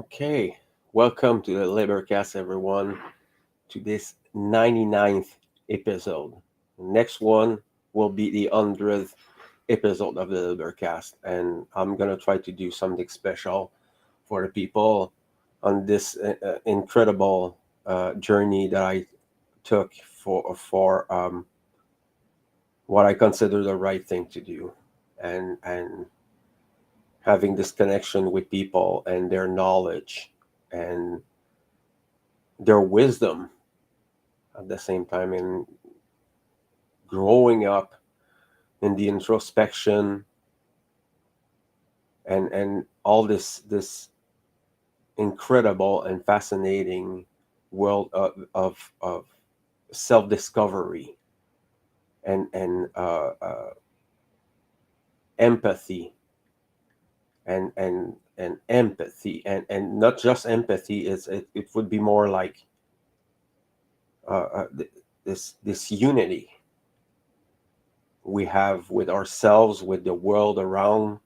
Okay, welcome to the LIBERcast, everyone, to this 99th episode. Next one will be the 100th episode of the LIBERcast, and I'm gonna try to do something special for the people on this incredible journey that I took for what I consider the right thing to do, and having this connection with people and their knowledge and their wisdom at the same time, and growing up in the introspection and all this incredible and fascinating world of self-discovery and empathy and empathy and not just empathy. It would be more like this unity we have with ourselves, with the world around,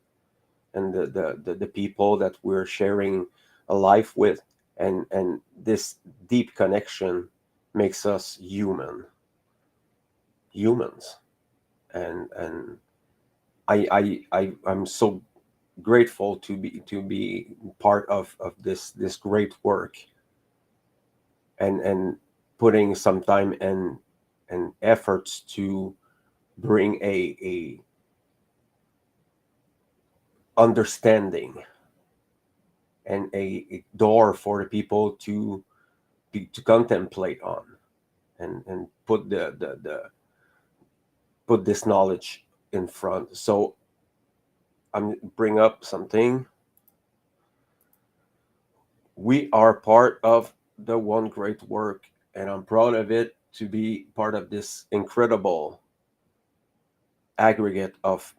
and the people that we're sharing a life with, and this deep connection makes us humans. And I'm so grateful to be part of this great work, and putting some time and efforts to bring a understanding and a door for the people to contemplate on, and put this knowledge in front. So I'm bring up something. We are part of the one great work, and I'm proud of it to be part of this incredible aggregate of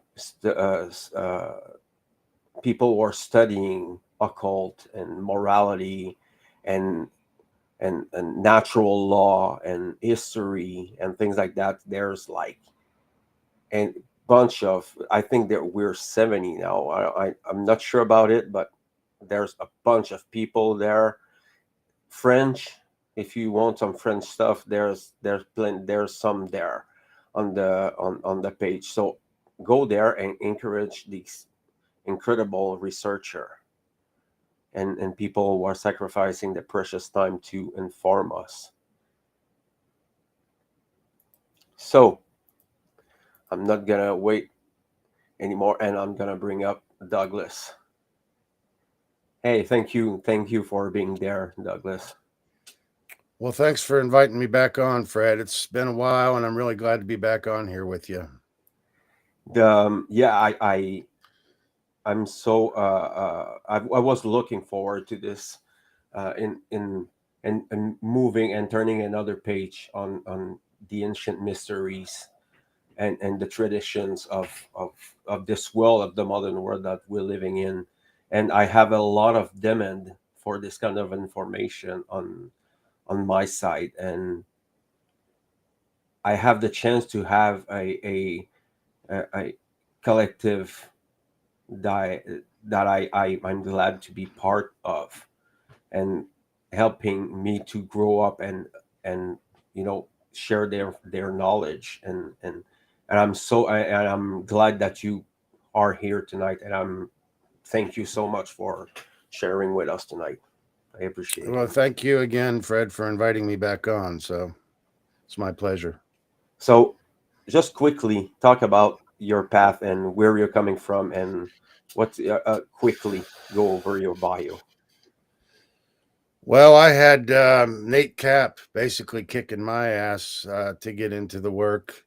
people who are studying occult and morality and and natural law and history and things like that. There's like a bunch of, I think that we're 70 now. I'm not sure about it, but there's a bunch of people there. French, if you want some French stuff, there's some there on the page. So go there and encourage these incredible researcher and people who are sacrificing their precious time to inform us. So I'm not gonna wait anymore, and I'm gonna bring up Douglas. Hey, thank you for being there, Douglas. Well, thanks for inviting me back on, Fred. It's been a while, and I'm really glad to be back on here with you. Yeah, I'm so I was looking forward to this, in and moving and turning another page on the ancient mysteries and the traditions of this world, of the modern world that we're living in. And I have a lot of demand for this kind of information on my side, and I have the chance to have a collective that I'm glad to be part of, and helping me to grow up and share their knowledge, and I'm glad that you are here tonight, and I'm thank you so much for sharing with us tonight. I appreciate Well, it. thank you again, Fred, for inviting me back on. So it's my pleasure. So just quickly talk about your path and where you're coming from, and what quickly go over your bio. Well, I had Nate Cap basically kicking my ass to get into the work.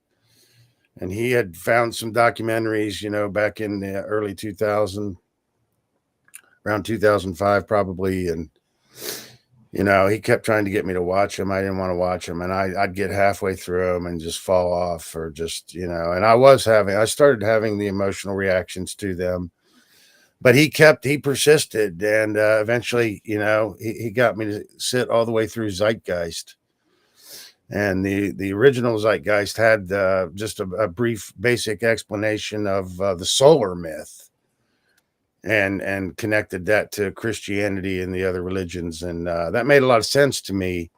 And he had found some documentaries, back in the early 2000, around 2005 probably. And he kept trying to get me to watch them. I didn't want to watch them, and I'd get halfway through them and just fall off, or just, and I started having the emotional reactions to them. But he persisted, and eventually, he got me to sit all the way through Zeitgeist. And the original Zeitgeist had just a brief, basic explanation of the solar myth. and connected that to Christianity and the other religions, and that made a lot of sense to me.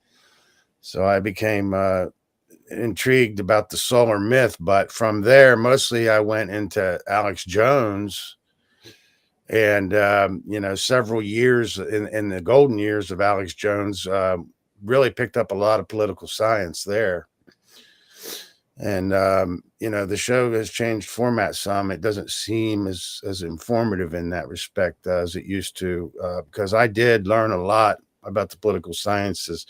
So I became intrigued about the solar myth, but from there, mostly I went into Alex Jones, and several years in the golden years of Alex Jones, really picked up a lot of political science there. And the show has changed format some. It doesn't seem as informative in that respect as it used to, because I did learn a lot about the political sciences.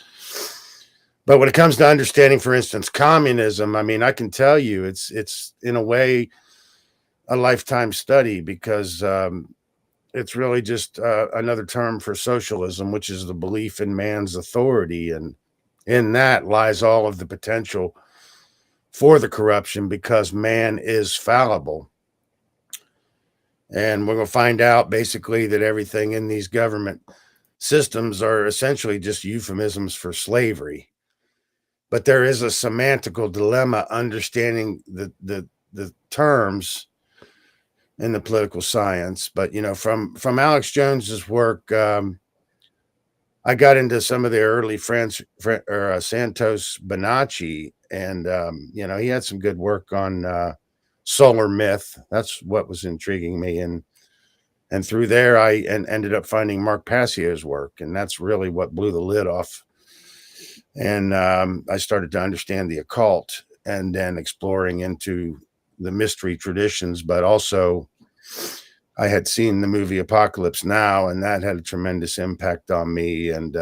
But when it comes to understanding, for instance, communism, I mean, I can tell you it's in a way a lifetime study, because it's really just another term for socialism, which is the belief in man's authority, and in that lies all of the potential for the corruption, because man is fallible. And we're going to find out basically that everything in these government systems are essentially just euphemisms for slavery. But there is a semantical dilemma understanding the terms in the political science. But from Alex Jones's work, I got into some of the early Santos Bonacci, and he had some good work on solar myth. That's what was intriguing me, and through there I ended up finding Mark Passio's work, and that's really what blew the lid off. And I started to understand the occult, and then exploring into the mystery traditions, but also I had seen the movie Apocalypse Now, and that had a tremendous impact on me. And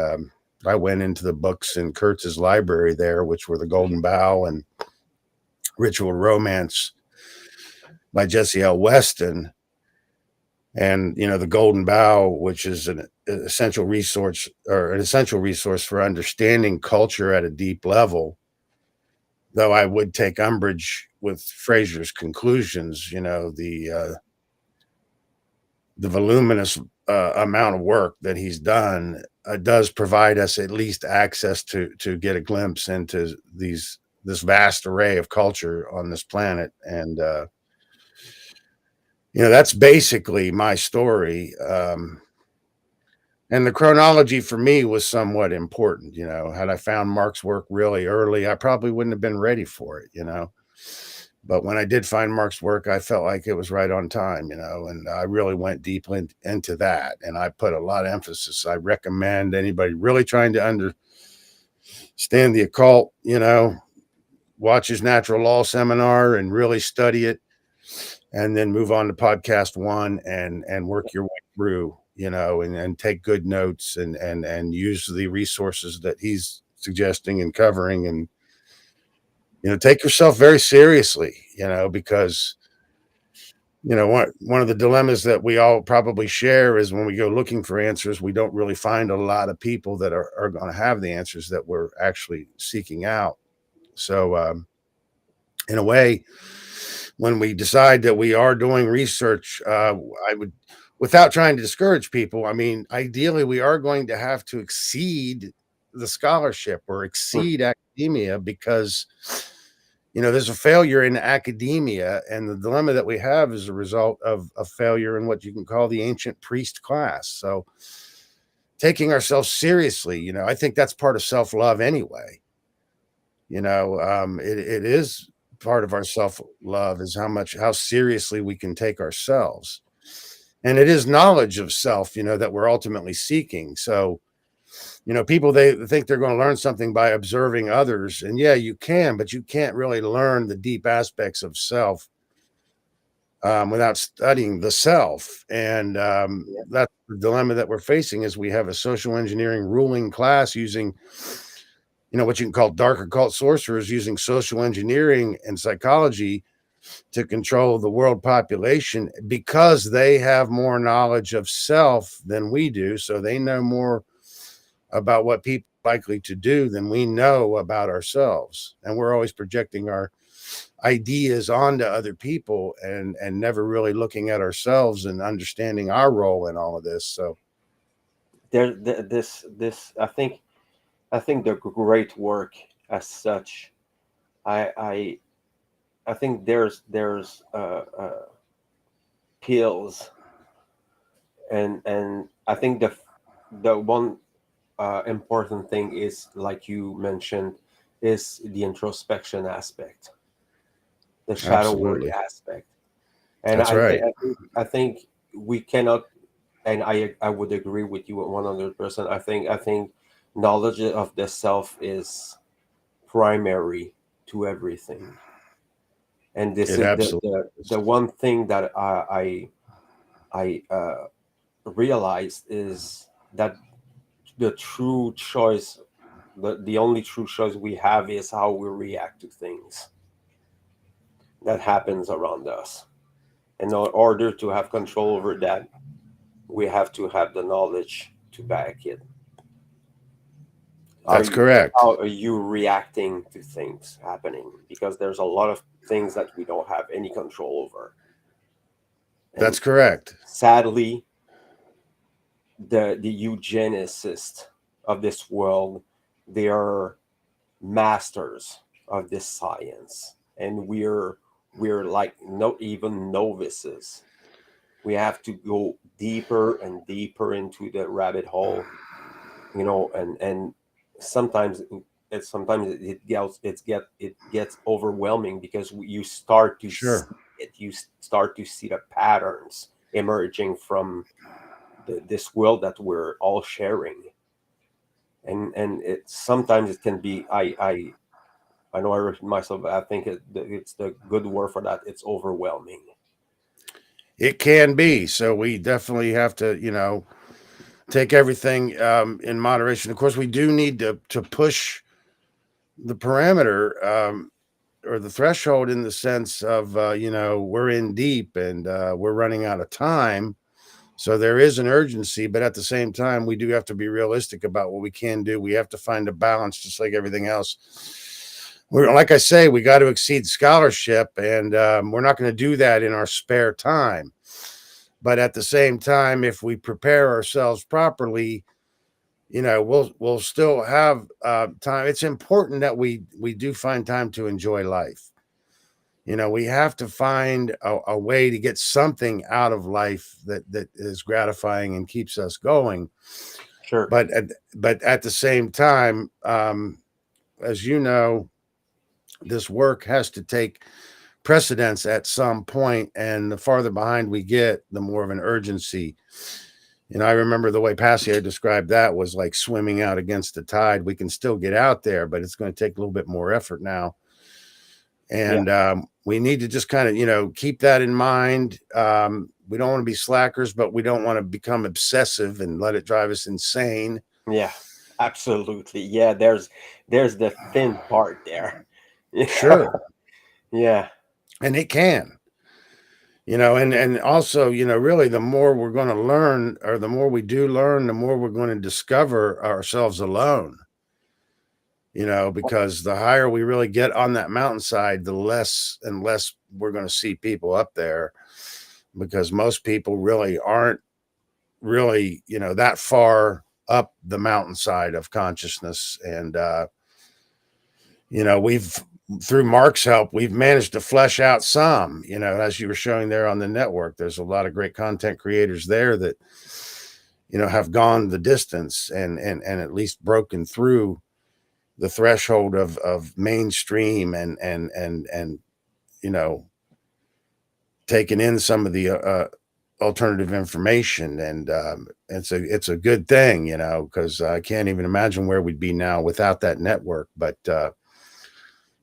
I went into the books in Kurtz's library there, which were The Golden Bough and Ritual Romance by Jesse L. Weston. And, The Golden Bough, which is an essential resource for understanding culture at a deep level. Though I would take umbrage with Fraser's conclusions, the voluminous amount of work that he's done does provide us at least access to get a glimpse into this vast array of culture on this planet. And that's basically my story. And the chronology for me was somewhat important. Had I found Mark's work really early, I probably wouldn't have been ready for it. But when I did find Mark's work, I felt like it was right on time, and I really went deeply into that. And I put a lot of emphasis. I recommend anybody really trying to understand the occult, watch his natural law seminar and really study it, and then move on to podcast 1 and work your way through, and take good notes and use the resources that he's suggesting and covering, and take yourself very seriously, because, one of the dilemmas that we all probably share is when we go looking for answers, we don't really find a lot of people that are going to have the answers that we're actually seeking out. So, in a way, when we decide that we are doing research, I would, without trying to discourage people, I mean, ideally, we are going to have to exceed the scholarship or exceed academia, because there's a failure in academia, and the dilemma that we have is a result of a failure in what you can call the ancient priest class. So taking ourselves seriously, I think that's part of self-love anyway. It is part of our self-love is how seriously we can take ourselves. And it is knowledge of self, that we're ultimately seeking. So people, they think they're going to learn something by observing others. And yeah, you can, but you can't really learn the deep aspects of self without studying the self. And that's the dilemma that we're facing, is we have a social engineering ruling class using, what you can call dark occult sorcerers, using social engineering and psychology to control the world population, because they have more knowledge of self than we do. So they know more about what people are likely to do than we know about ourselves. And we're always projecting our ideas onto other people and never really looking at ourselves and understanding our role in all of this. So this I think the great work as such. I think there's pills And I think the one important thing is, like you mentioned, is the introspection aspect, the shadow work Absolutely. aspect. And That's right. I think we cannot, and I would agree with you 100%. I think knowledge of the self is primary to everything. And this It is absolutely is. the one thing that I realized is that the true choice, the only true choice we have is how we react to things that happens around us. And in order to have control over that, we have to have the knowledge to back it. That's correct. How are you reacting to things happening? Because there's a lot of things that we don't have any control over. And That's correct. sadly, the eugenicists of this world, they are masters of this science, and we're like not even novices. We have to go deeper and deeper into the rabbit hole, and sometimes it gets overwhelming, because you start to Sure. see it, you start to see the patterns emerging from this world that we're all sharing. And it sometimes it can be, I know I repeat myself, but I think it's the good word for that. It's overwhelming. It can be. So we definitely have to, take everything in moderation. Of course, we do need to push the parameter or the threshold in the sense of, we're in deep and we're running out of time. So there is an urgency, but at the same time, we do have to be realistic about what we can do. We have to find a balance, just like everything else. Like I say, we got to exceed scholarship, and we're not going to do that in our spare time. But at the same time, if we prepare ourselves properly, we'll still have time. It's important that we do find time to enjoy life. We have to find a way to get something out of life that is gratifying and keeps us going. Sure. But at the same time, as you know, this work has to take precedence at some point, and the farther behind we get, the more of an urgency. I remember the way Passio described that was like swimming out against the tide. We can still get out there, but it's going to take a little bit more effort now. Yeah. And we need to just kind of, keep that in mind. We don't want to be slackers, but we don't want to become obsessive and let it drive us insane. Yeah. Absolutely. Yeah. There's the thin part there. Yeah. Sure. Yeah. And it can. And also, really the more we're going to learn, or the more we do learn, the more we're going to discover ourselves alone. Because the higher we really get on that mountainside, the less and less we're going to see people up there, because most people really aren't really, that far up the mountainside of consciousness. And, we've, through Mark's help, we've managed to flesh out some, as you were showing there on the network. There's a lot of great content creators there that, have gone the distance and at least broken through the threshold of mainstream and taking in some of the alternative information. And it's a good thing, because I can't even imagine where we'd be now without that network. But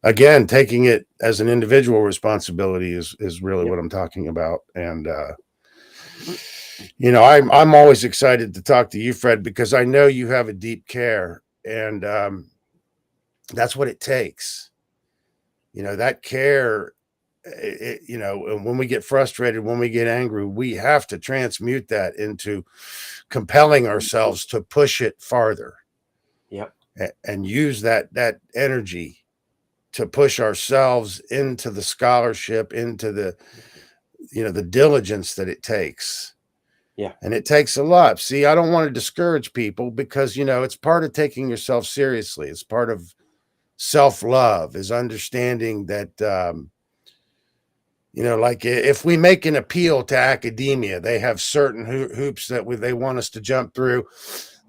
again, taking it as an individual responsibility is really Yep. what I'm talking about. And I'm always excited to talk to you, Fred, because I know you have a deep care, and that's what it takes. That care. When we get frustrated, when we get angry, we have to transmute that into compelling ourselves to push it farther. Yep. And use that energy to push ourselves into the scholarship, into the diligence that it takes. Yeah. And it takes a lot. See, I don't want to discourage people, because it's part of taking yourself seriously. It's part of self-love, is understanding that like if we make an appeal to academia, they have certain hoops that they want us to jump through.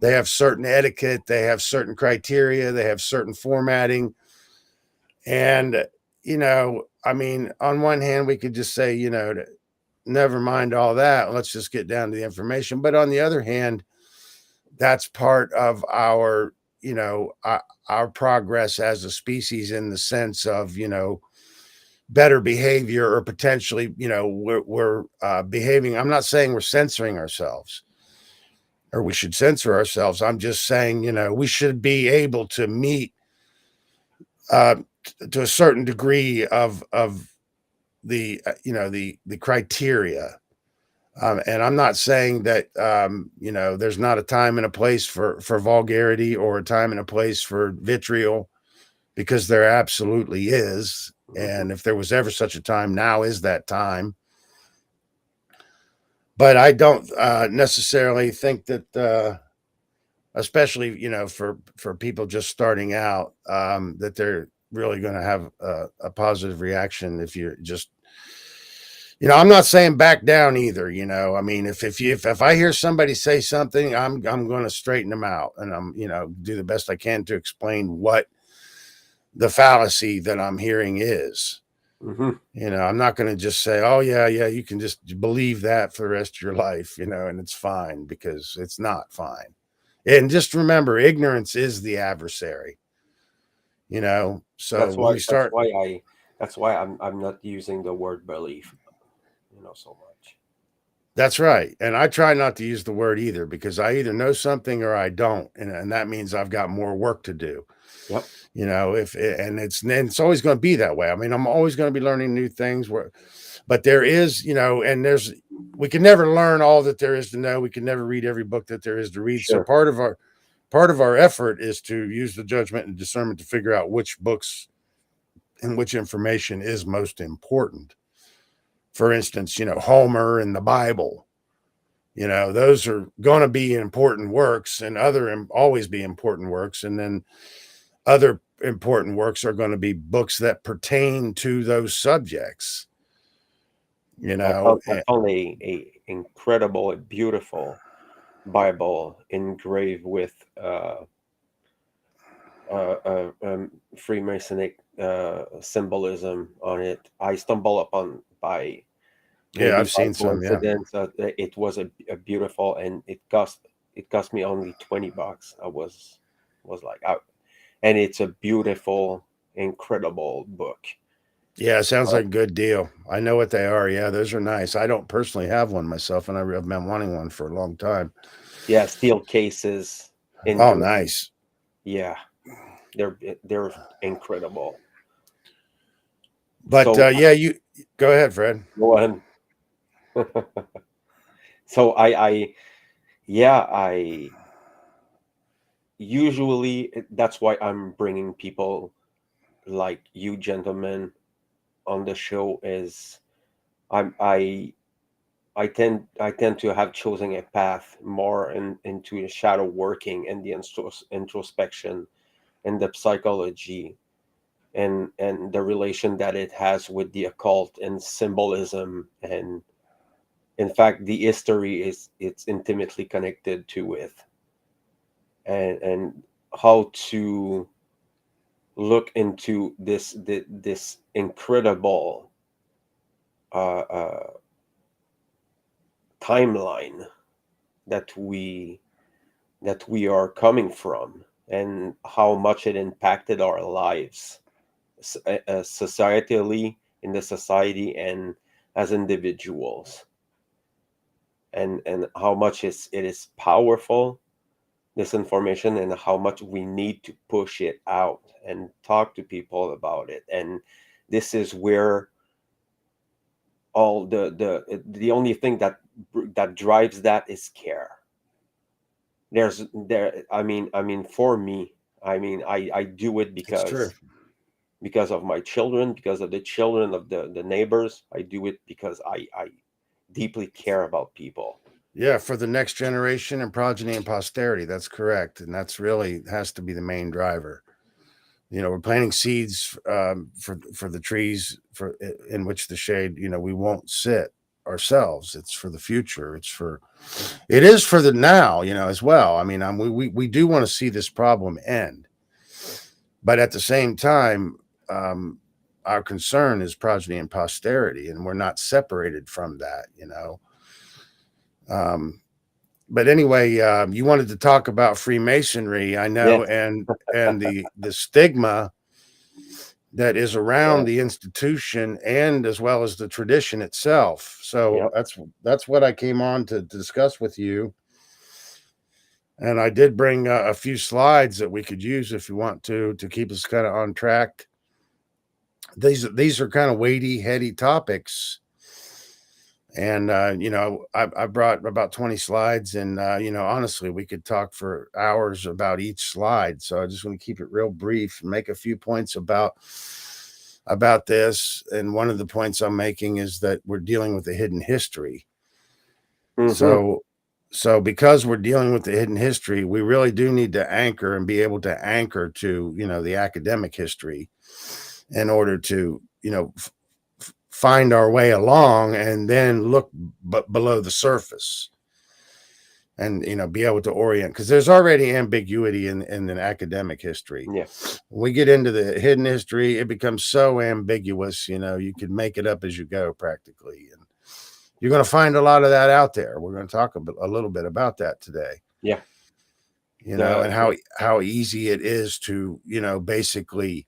They have certain etiquette. They have certain criteria. They have certain formatting. And, I mean, on one hand, we could just say, never mind all that. Let's just get down to the information. But on the other hand, that's part of our, our progress as a species in the sense of, better behavior, or potentially, we're behaving. I'm not saying we're censoring ourselves or we should censor ourselves. I'm just saying, we should be able to meet uh, to a certain degree of the criteria. And I'm not saying that there's not a time and a place for vulgarity, or a time and a place for vitriol, because there absolutely is. And if there was ever such a time, now is that time. But I don't necessarily think that, especially for people just starting out, that they're really going to have a positive reaction if you're just. I'm not saying back down either. I mean, if I hear somebody say something, I'm going to straighten them out, and I'm do the best I can to explain what the fallacy that I'm hearing is. I'm not going to just say, oh yeah, you can just believe that for the rest of your life, and it's fine, because it's not fine. And just remember, ignorance is the adversary. So when we start, that's why I'm not using the word belief, so much. That's right. And I try not to use the word either, because I either know something or I don't. And that means I've got more work to do. Yep. It's always going to be that way. I mean, I'm always going to be learning new things but there is, we can never learn all that there is to know. We can never read every book that there is to read. Sure. So part of our effort is to use the judgment and discernment to figure out which books and which information is most important. For instance, Homer and the Bible, those are going to be important works, and always be important works. And then other important works are going to be books that pertain to those subjects. I found a incredible, beautiful Bible engraved with Freemasonic symbolism on it. I stumbled upon by maybe I've by seen some. Yeah, coincidence. It was a beautiful, and it cost me only $20. I was like, and it's a beautiful, incredible book. Yeah, sounds like a good deal. I know what they are. Yeah, those are nice. I don't personally have one myself, and I've been wanting one for a long time. Yeah, steel cases. Oh, nice. Yeah, they're incredible. But So you go ahead, Fred. go on. So I usually, that's why I'm bringing people like you gentlemen on the show. Is I'm I tend to have chosen a path more into the shadow working and the introspection and the psychology and the relation that it has with the occult and symbolism. And in fact, the history it's intimately connected to it, and how to look into this incredible timeline that we are coming from, and how much it impacted our lives, societally, in the society, and as individuals, and how much it is powerful, this information, and how much we need to push it out and talk to people about it. And this is where all the only thing that drives that is care. I mean, for me, I do it It's true. because of my children, because of the children of the neighbors. I do it because I deeply care about people. Yeah, for the next generation and progeny and posterity. That's correct, and that's really has to be the main driver. We're planting seeds for the trees in which the shade, we won't sit ourselves. It's for the future. It is for the now, as well. I mean, we do want to see this problem end, but at the same time, our concern is progeny and posterity, and we're not separated from that. Um, but anyway, you wanted to talk about Freemasonry, I know, Yes. and the stigma that is around Yes. the institution and as well as the tradition itself. So Yep. that's what I came on to discuss with you. And I did bring a few slides that we could use if you want to keep us kind of on track. These are kind of weighty, heady topics. And I brought about 20 slides, and honestly, we could talk for hours about each slide. So I just want to keep it real brief and make a few points about this. And one of the points I'm making is that we're dealing with a hidden history. Mm-hmm. So because we're dealing with the hidden history, we really do need to anchor and be able to anchor to, the academic history in order to, find our way along and then look below the surface and, be able to orient, because there's already ambiguity in an academic history. Yeah. When we get into the hidden history, it becomes so ambiguous, you could make it up as you go practically. And you're going to find a lot of that out there. We're going to talk a little bit about that today. Yeah. And how easy it is to, basically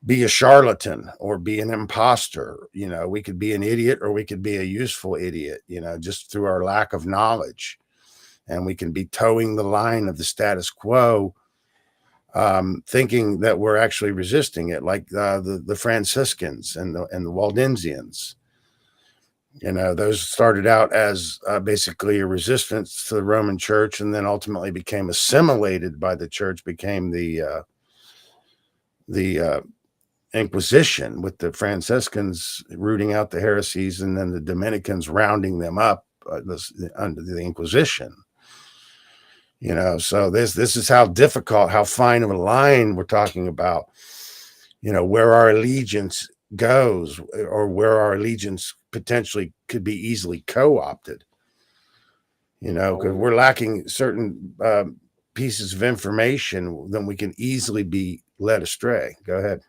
be a charlatan or be an imposter. We could be an idiot or we could be a useful idiot, just through our lack of knowledge. And we can be towing the line of the status quo, thinking that we're actually resisting it, like the Franciscans and the Waldensians. Those started out as basically a resistance to the Roman Church, and then ultimately became assimilated by the Church, became the Inquisition, with the Franciscans rooting out the heresies, and then the Dominicans rounding them up under the Inquisition. So this is how difficult, how fine of a line we're talking about. Where our allegiance goes, or where our allegiance potentially could be easily co-opted. Because we're lacking certain pieces of information, then we can easily be led astray. Go ahead.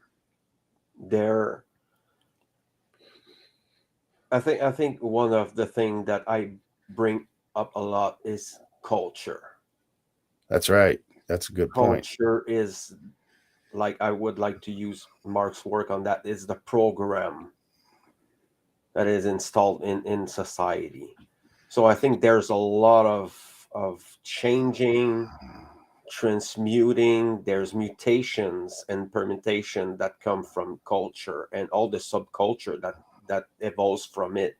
I think one of the things that I bring up a lot is culture. That's right. That's a good point. Culture is, like, I would like to use Mark's work on that, is the program that is installed in society. So I think there's a lot of changing, transmuting, there's mutations and permutation that come from culture and all the subculture that evolves from it.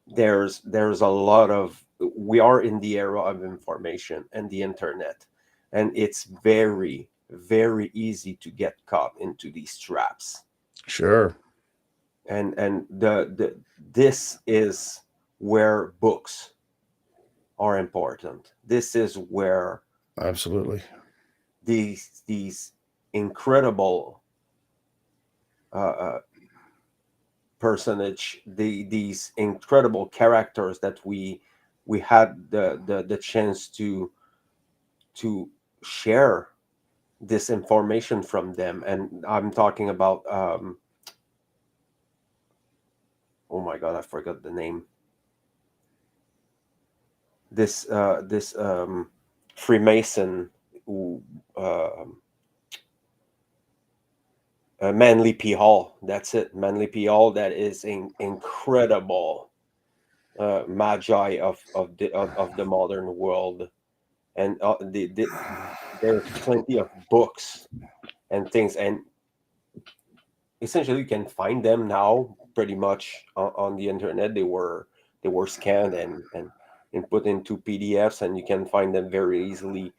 There's a lot of, we are in the era of information and the internet, and it's very, very easy to get caught into these traps. Sure. And this is where books are important. This is where Absolutely these incredible these incredible characters that we had the chance to share this information from them. And I'm talking about oh my god, I forgot the name. This Freemason who Manly P. Hall. That's it, Manly P. Hall. That is incredible magi of the modern world, and there's plenty of books and things, and essentially you can find them now pretty much on the internet. They were scanned and put into PDFs, and you can find them very easily.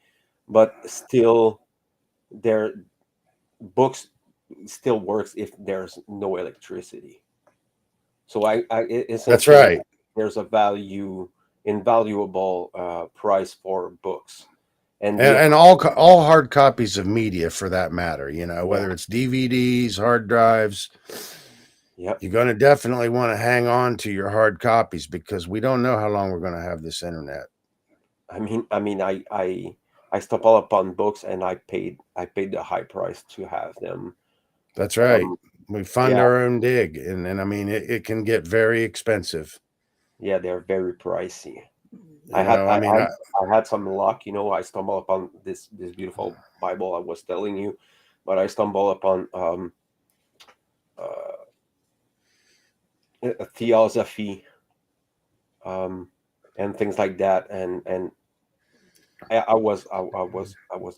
But still, their books still works if there's no electricity. So that's essentially, right. there's a invaluable price for books, and the And all hard copies of media for that matter, yeah, whether it's DVDs, hard drives, yep. you're going to definitely want to hang on to your hard copies because we don't know how long we're going to have this internet. I stumble upon books, and I paid the high price to have them. That's right. Um, We fund yeah, our own dig, and I mean it can get very expensive. yeah, they're very pricey. I had I I, mean, I I had some luck, I stumbled upon this beautiful Bible I was telling you, but I stumbled upon uh, a theosophy, um, and things like that, and I was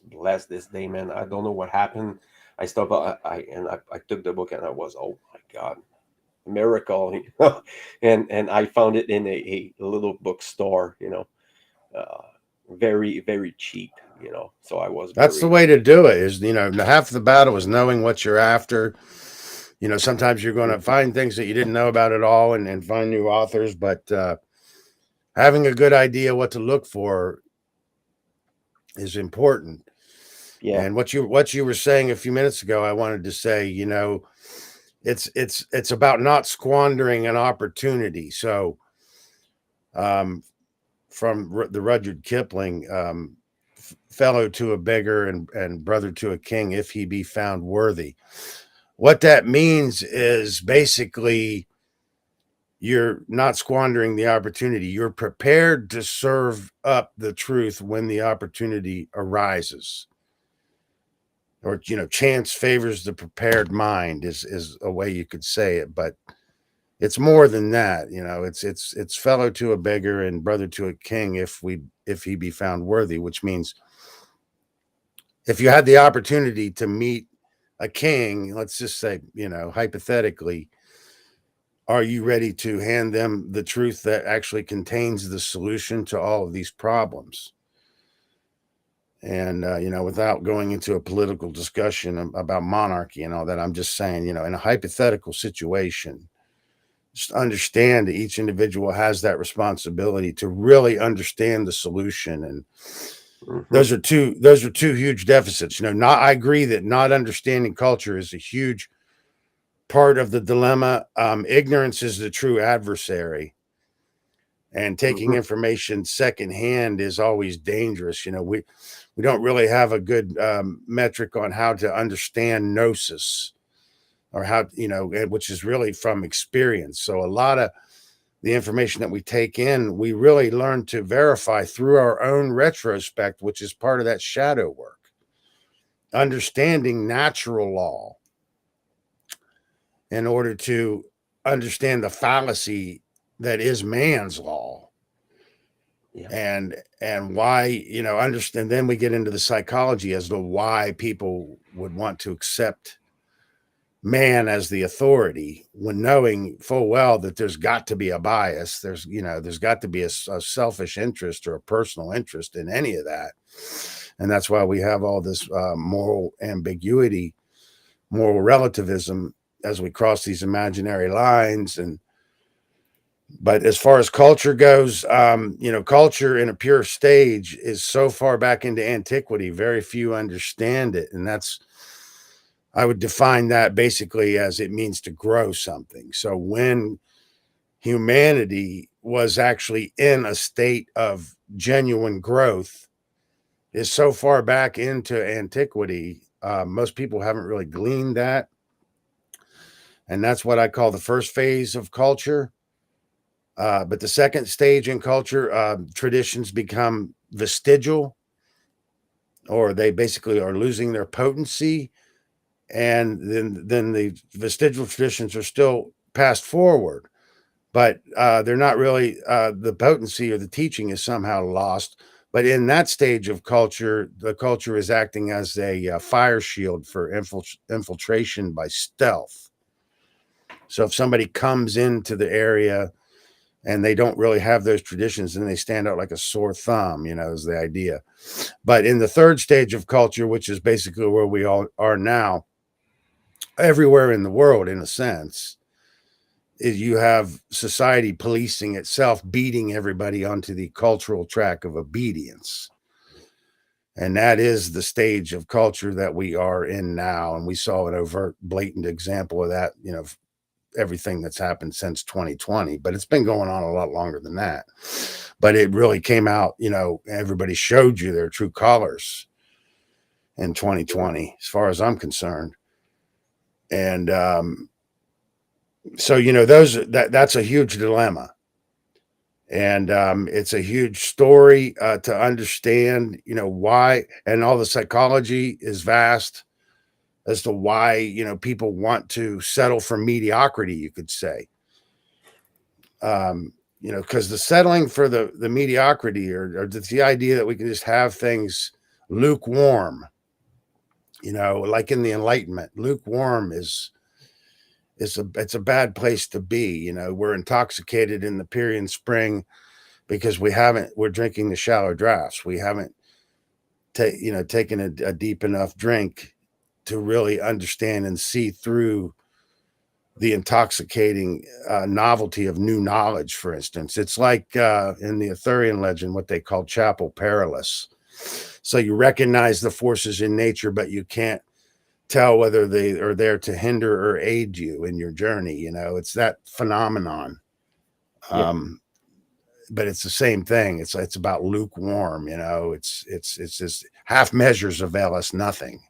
blessed this day, man. I don't know what happened. I stumbled, I took the book, and I was, oh my God, miracle, and I found it in a little bookstore, uh, very very cheap, so I was that's the very. way to do it. Is half the battle is knowing what you're after. Sometimes you're going to Mhm. find things that you didn't know about at all, and find new authors, but having a good idea what to look for is important. Yeah, And what you were saying a few minutes ago, I wanted to say, it's about not squandering an opportunity. So, um, from the Rudyard Kipling, fellow to a beggar and brother to a king, if he be found worthy. What that means is basically you're not squandering the opportunity. You're prepared to serve up the truth when the opportunity arises. Or chance favors the prepared mind is a way you could say it, but it's more than that. It's fellow to a beggar and brother to a king if he be found worthy, which means if you had the opportunity to meet a king, let's just say, hypothetically, are you ready to hand them the truth that actually contains the solution to all of these problems? And, without going into a political discussion about monarchy and all that, I'm just saying, in a hypothetical situation, just understand that each individual has that responsibility to really understand the solution. And hmm those are two huge deficits. Not I agree that not understanding culture is a huge part of the dilemma. Ignorance is the true adversary, and taking hmm information secondhand is always dangerous. We don't really have a good metric on how to understand gnosis, or how, which is really from experience. So a lot of the information that we take in, we really learn to verify through our own retrospect, which is part of that shadow work. Understanding natural law in order to understand the fallacy that is man's law, yeah, and why, understand. Then we get into the psychology as to why people would want to accept man as the authority when knowing full well that there's got to be a bias. There's got to be a selfish interest or a personal interest in any of that. And that's why we have all this moral ambiguity, moral relativism as we cross these imaginary lines. But as far as culture goes, culture in a pure stage is so far back into antiquity, very few understand it. And I would define that basically as it means to grow something. So when humanity was actually in a state of genuine growth is so far back into antiquity. Most people haven't really gleaned that. And that's what I call the first phase of culture. But the second stage in culture, traditions become vestigial, or they basically are losing their potency. And then the vestigial traditions are still passed forward, but they're not really, the potency or the teaching is somehow lost. But in that stage of culture, the culture is acting as a fire shield for infiltration by stealth. So if somebody comes into the area and they don't really have those traditions, and they stand out like a sore thumb, is the idea. But in the third stage of culture, which is basically where we all are now, everywhere in the world, in a sense, is you have society policing itself, beating everybody onto the cultural track of obedience. And that is the stage of culture that we are in now. And we saw an overt, blatant example of that, everything that's happened since 2020, but it's been going on a lot longer than that. But it really came out, everybody showed you their true colors in 2020, as far as I'm concerned. And so, that's a huge dilemma. And it's a huge story to understand, why, and all the psychology is vast as to why, people want to settle for mediocrity, you could say. Because the settling for the mediocrity or the idea that we can just have things lukewarm, like in the Enlightenment, lukewarm it's a bad place to be. We're intoxicated in the Pierian spring because we're drinking the shallow drafts. We haven't taken a deep enough drink to really understand and see through the intoxicating novelty of new knowledge. For instance, it's like in the Arthurian legend, what they call chapel perilous. So you recognize the forces in nature, but you can't tell whether they are there to hinder or aid you in your journey. It's that phenomenon. Yeah. But it's the same thing. It's about lukewarm. It's just half measures avail us nothing.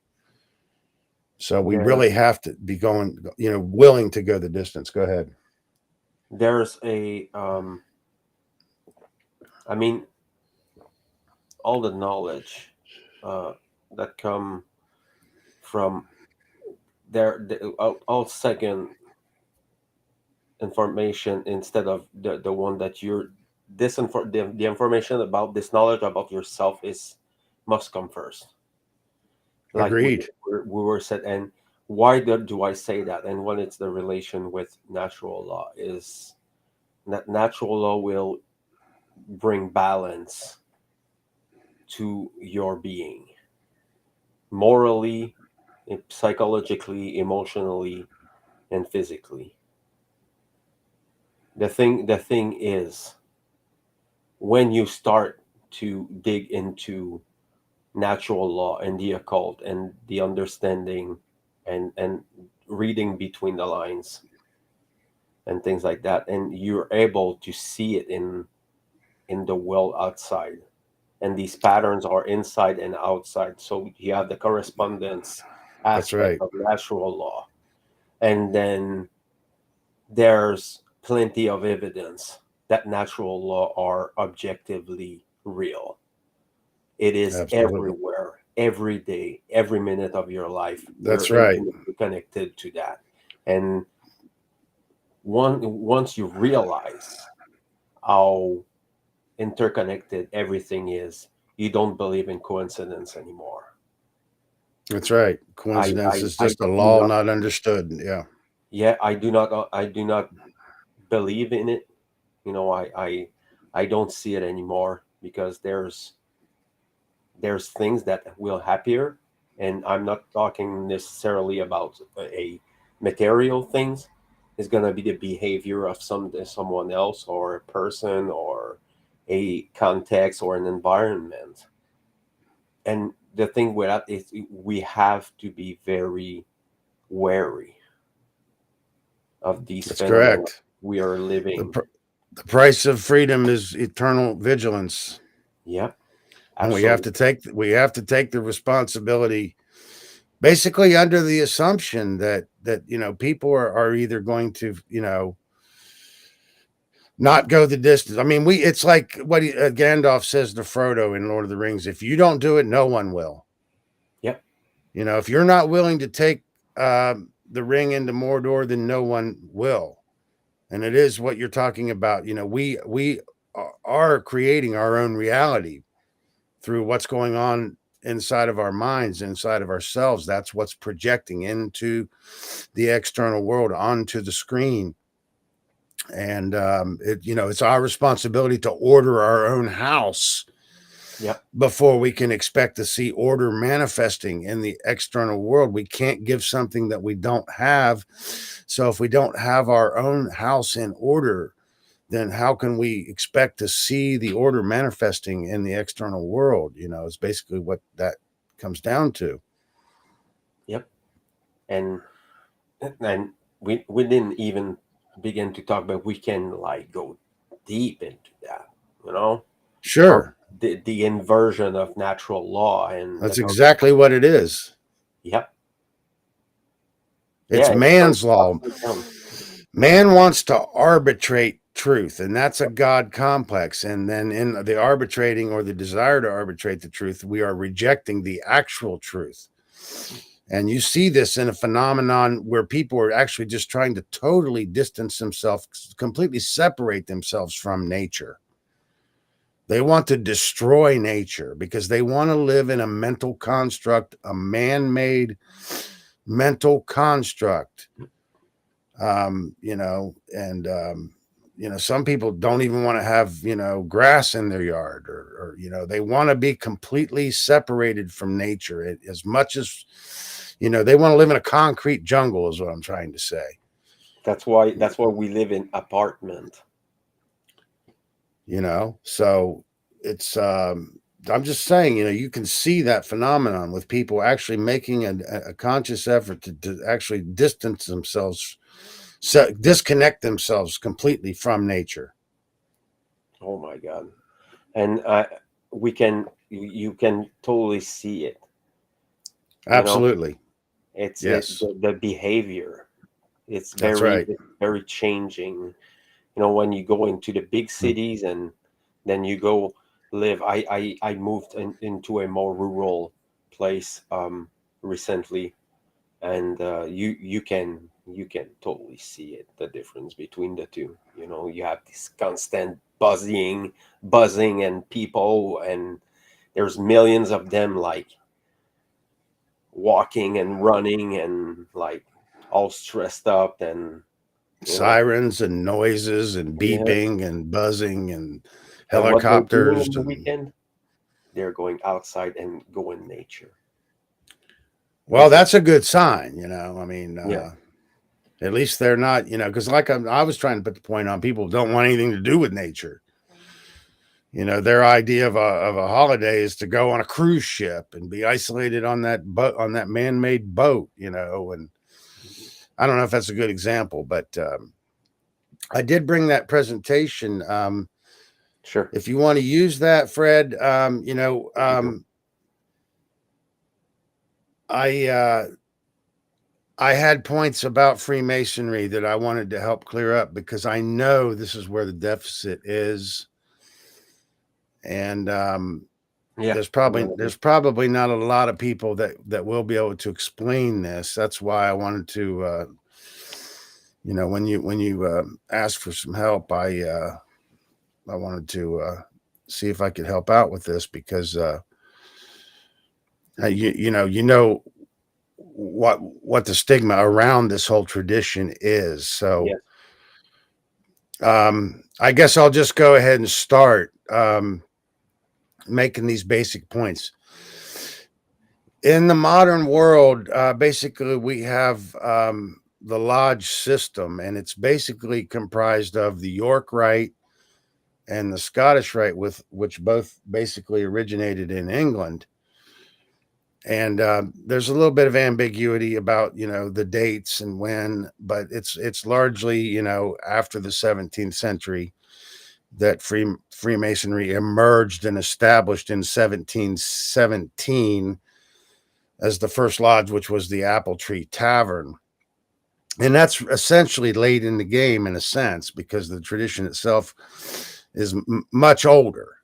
So we really have to be going, willing to go the distance. Go ahead. There's a I mean, all the knowledge that come from all second information instead of the one that you're the information about this knowledge about yourself is must come first, like Agreed. we were said. And why do I say that? And when it's the relation with natural law is that natural law will bring balance to your being, morally, psychologically, emotionally, and physically. The thing is, when you start to dig into natural law and the occult and the understanding and reading between the lines and things like that, and you're able to see it in the world outside, and these patterns are inside and outside, so you have the correspondence That's aspect right. of natural law, and then there's plenty of evidence that natural law are objectively real. It is Absolutely. everywhere, every day, every minute of your life. That's You're right. intimately connected to that. And once you realize how interconnected everything is, you don't believe in coincidence anymore. That's right. I Coincidence I, is I just a do law not not understood. Yeah. yeah, I do not believe in it. I don't see it anymore because there's things that will happier, and I'm not talking necessarily about a material things. It's gonna be the behavior of someone else or a person or a context or an environment. And the thing with that is we have to be very wary of these That's phenomena correct. we are The, living. pr- the price of freedom is eternal vigilance. Yep, And absolutely. we have to take the responsibility, basically under the assumption that people are either going to not go the distance. I mean, it's like what Gandalf says to Frodo in Lord of the Rings: if you don't do it, no one will. Yep. If you're not willing to take the ring into Mordor, then no one will. And it is what you're talking about. We are creating our own reality through what's going on inside of our minds, inside of ourselves. That's what's projecting into the external world, onto the screen. And it's our responsibility to order our own house Yep. before we can expect to see order manifesting in the external world. We can't give something that we don't have. So if we don't have our own house in order, then how can we expect to see the order manifesting in the external world? Is basically what that comes down to. Yep. And we didn't even begin to talk about, we can like go deep into that, you know, or Sure. the inversion of natural law and That's exactly what it is. Yep. It's Yeah, it's so man's law. upside down. Man wants to arbitrate truth, and that's a God complex. And then in the arbitrating or the desire to arbitrate the truth, we are rejecting the actual truth. And you see this in a phenomenon where people are actually just trying to totally distance themselves, completely separate themselves from nature. They want to destroy nature because they want to live in a mental construct, a man-made mental construct. Some people don't even want to have, grass in their yard, or they want to be completely separated from nature as much as, they want to live in a concrete jungle is what I'm trying to say. That's why we live in apartment. So it's, I'm just saying, you can see that phenomenon with people actually making a conscious effort to actually distance themselves, disconnect themselves completely from nature. Oh my God. And you can totally see it. Absolutely. It's Yes. the behavior. It's That's right. very changing. When you go into the big cities and then you go live. I moved into a more rural place recently, and you can totally see it, the difference between the two. You have this constant buzzing and people, and there's millions of them, like walking and running and like all stressed up, and Sirens and noises and yeah. beeping and buzzing and And what they're doing helicopters on the and, weekend, they're going outside and go in nature. well, This is that's a good sign. I mean, yeah. at least they're not, because like I was trying to put the point on, people don't want anything to do with nature. Their idea of a holiday is to go on a cruise ship and be isolated on that boat, on that man-made boat, and I don't know if that's a good example, but I did bring that presentation. Sure. If you want to use that, Fred, I had points about Freemasonry that I wanted to help clear up because I know this is where the deficit is, and Yeah. there's probably not a lot of people that will be able to explain this. That's why I wanted to, when you asked for some help, I wanted to see if I could help out with this because you know what the stigma around this whole tradition is. So Yes. I guess I'll just go ahead and start making these basic points. In the modern world, basically we have the lodge system, and it's basically comprised of the York Rite and the Scottish Rite, with which both basically originated in England. And there's a little bit of ambiguity about the dates and when, but it's largely after the 17th century that Freemasonry emerged and established in 1717 as the first lodge, which was the Apple Tree Tavern. And that's essentially late in the game in a sense because the tradition itself is much older.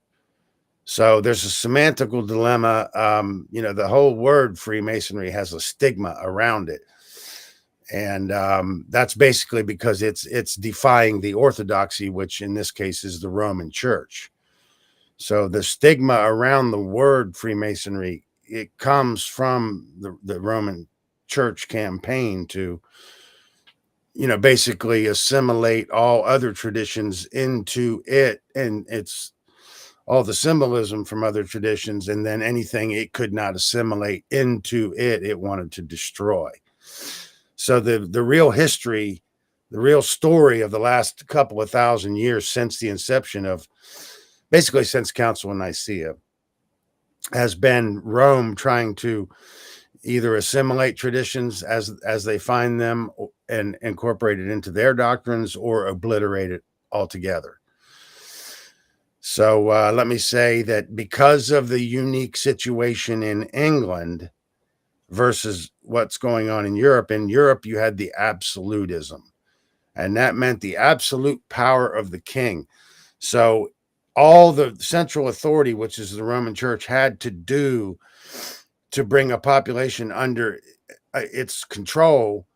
So there's a semantical dilemma. The whole word Freemasonry has a stigma around it. And that's basically because it's defying the orthodoxy, which in this case is the Roman Church. So the stigma around the word Freemasonry, it comes from the Roman Church campaign to, basically assimilate all other traditions into it. And it's all the symbolism from other traditions, and then anything it could not assimilate into it wanted to destroy. So the real history the real story of the last couple of thousand years since the inception of, basically since Council of Nicaea, has been Rome trying to either assimilate traditions as they find them and incorporate it into their doctrines, or obliterate it altogether. So let me say that because of the unique situation in England versus what's going on in Europe you had the absolutism, and that meant the absolute power of the king. So all the central authority, which is the Roman Church, had to do to bring a population under its control,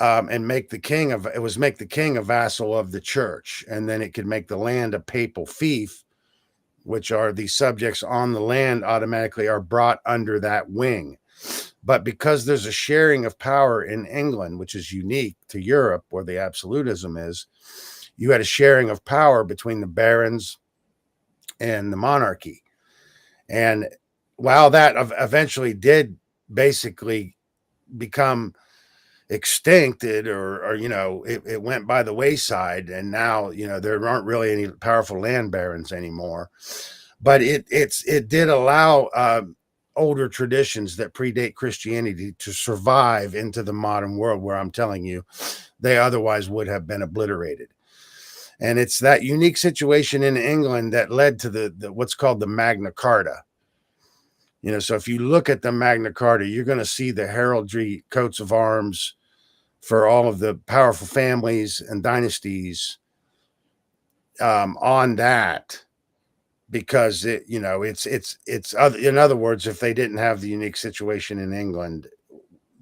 and make the king a vassal of the church, and then it could make the land a papal fief, which are the subjects on the land automatically are brought under that wing. But because there's a sharing of power in England, which is unique to Europe, where the absolutism is, you had a sharing of power between the barons and the monarchy. And while that eventually did basically become extincted, or it went by the wayside, and now there aren't really any powerful land barons anymore, but it did allow older traditions that predate Christianity to survive into the modern world, where I'm telling you they otherwise would have been obliterated. And it's that unique situation in England that led to the what's called the Magna Carta. So if you look at the Magna Carta, you're going to see the heraldry coats of arms for all of the powerful families and dynasties on that, because it's other, in other words, if they didn't have the unique situation in England,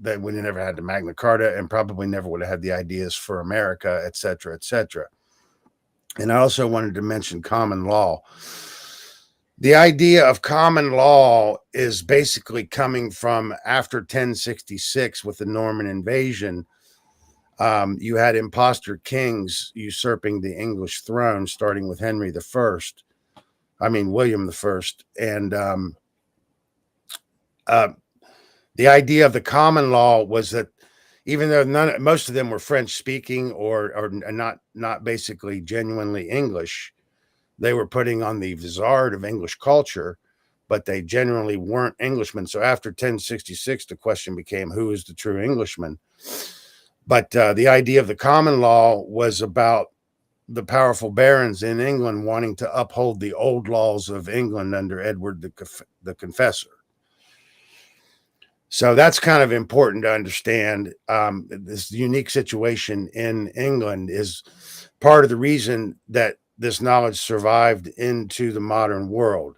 they would have never had the Magna Carta, and probably never would have had the ideas for America, et cetera, et cetera. And I also wanted to mention common law. The idea of common law is basically coming from after 1066 with the Norman invasion. You had imposter kings usurping the English throne, starting with William I. And the idea of the common law was that even though most of them were French speaking or not basically genuinely English, they were putting on the vizard of English culture, but they generally weren't Englishmen. So after 1066, the question became, who is the true Englishman? But the idea of the common law was about the powerful barons in England wanting to uphold the old laws of England under Edward the Confessor. So that's kind of important to understand. This unique situation in England is part of the reason that this knowledge survived into the modern world.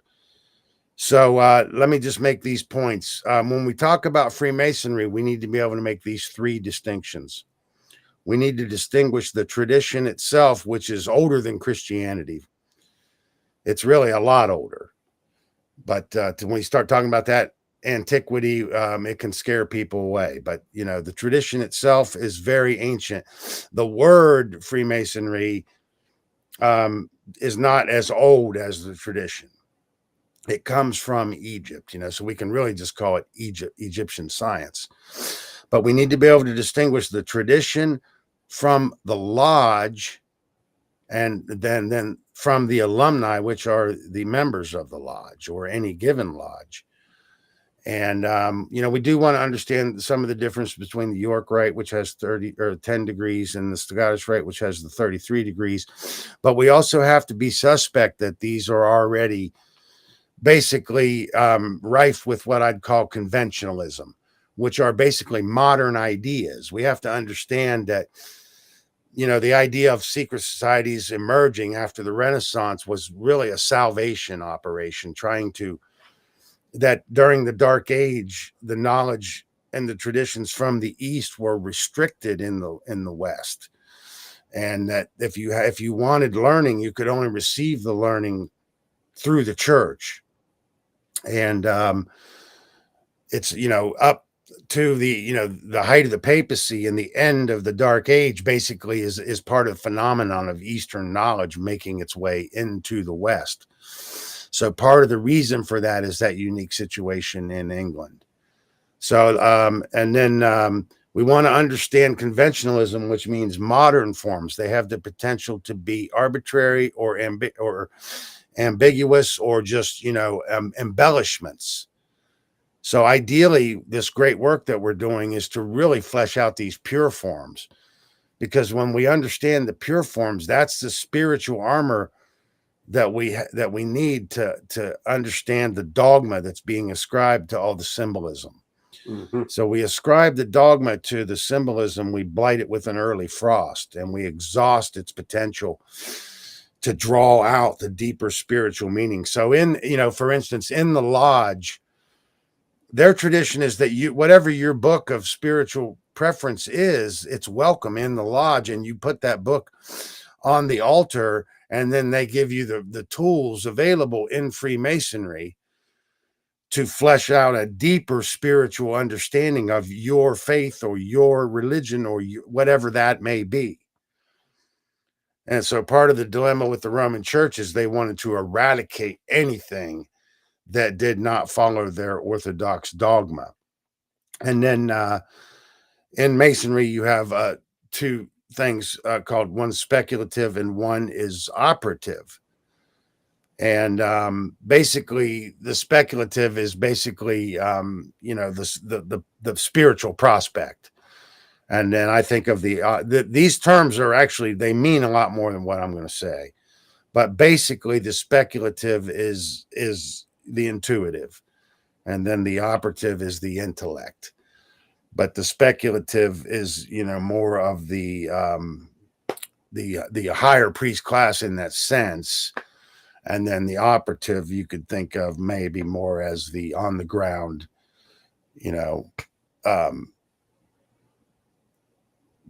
So let me just make these points. When we talk about Freemasonry, we need to be able to make these three distinctions. We need to distinguish the tradition itself, which is older than Christianity. It's really a lot older. But when we start talking about that antiquity, it can scare people away. But, the tradition itself is very ancient. The word Freemasonry is not as old as the tradition. It comes from Egypt, so we can really just call it Egyptian science. But we need to be able to distinguish the tradition from the lodge, and then from the alumni, which are the members of the lodge or any given lodge. And, we do want to understand some of the difference between the York Rite, which has 10 degrees, and the Scottish Rite, which has the 33 degrees. But we also have to be suspect that these are already basically rife with what I'd call conventionalism, which are basically modern ideas. We have to understand that, the idea of secret societies emerging after the Renaissance was really a salvation operation, that during the Dark Age, the knowledge and the traditions from the East were restricted in the West, and that if you wanted learning, you could only receive the learning through the church. And it's up to the height of the papacy and the end of the Dark Age basically is part of the phenomenon of Eastern knowledge making its way into the West. So part of the reason for that is that unique situation in England. So and then We want to understand conventionalism, which means modern forms. They have the potential to be arbitrary or ambiguous, or just, embellishments. So ideally, this great work that we're doing is to really flesh out these pure forms, because when we understand the pure forms, that's the spiritual armor that we need to understand the dogma that's being ascribed to all the symbolism. Mhm. So we ascribe the dogma to the symbolism, we blight it with an early frost, and we exhaust its potential to draw out the deeper spiritual meaning. So for instance, in the lodge, their tradition is that whatever your book of spiritual preference is, it's welcome in the lodge, and you put that book on the altar, and then they give you the tools available in Freemasonry to flesh out a deeper spiritual understanding of your faith or your religion or whatever that may be. And so part of the dilemma with the Roman Church is they wanted to eradicate anything that did not follow their orthodox dogma. And then in Masonry, you have two things called, one speculative and one is operative. And basically, the speculative is basically, the spiritual prospect. And then I think of these terms are actually, they mean a lot more than what I'm going to say. But basically, the speculative is the intuitive, and then the operative is the intellect. But the speculative is, more of the higher priest class in that sense. And then the operative you could think of maybe more as the on the ground,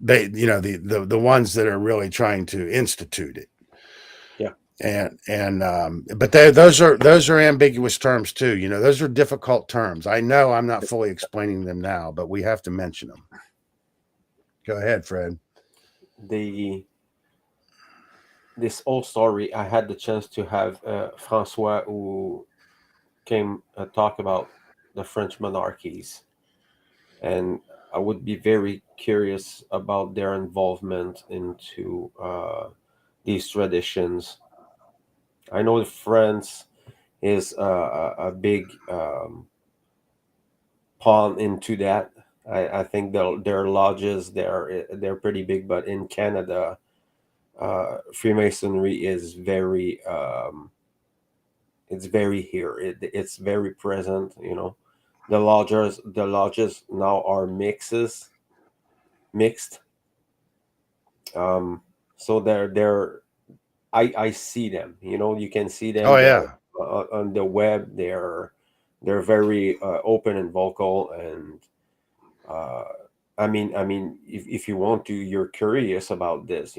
they, the ones that are really trying to institute it. Yeah. But those are ambiguous terms too. Those are difficult terms. I know I'm not fully explaining them now, but we have to mention them. Go ahead, Fred. This old story, I had the chance to have Francois, who came talk about the French monarchies, and I would be very curious about their involvement into these traditions. I know that France is a big pawn into that. I think their lodges, they're pretty big, but in Canada, Freemasonry is very it's very here. It's very present. The lodges now are mixed. Um, so I see them. You can see Oh them there yeah, on the web. They're very open and vocal, and uh, I mean, if you want to, you're curious about this.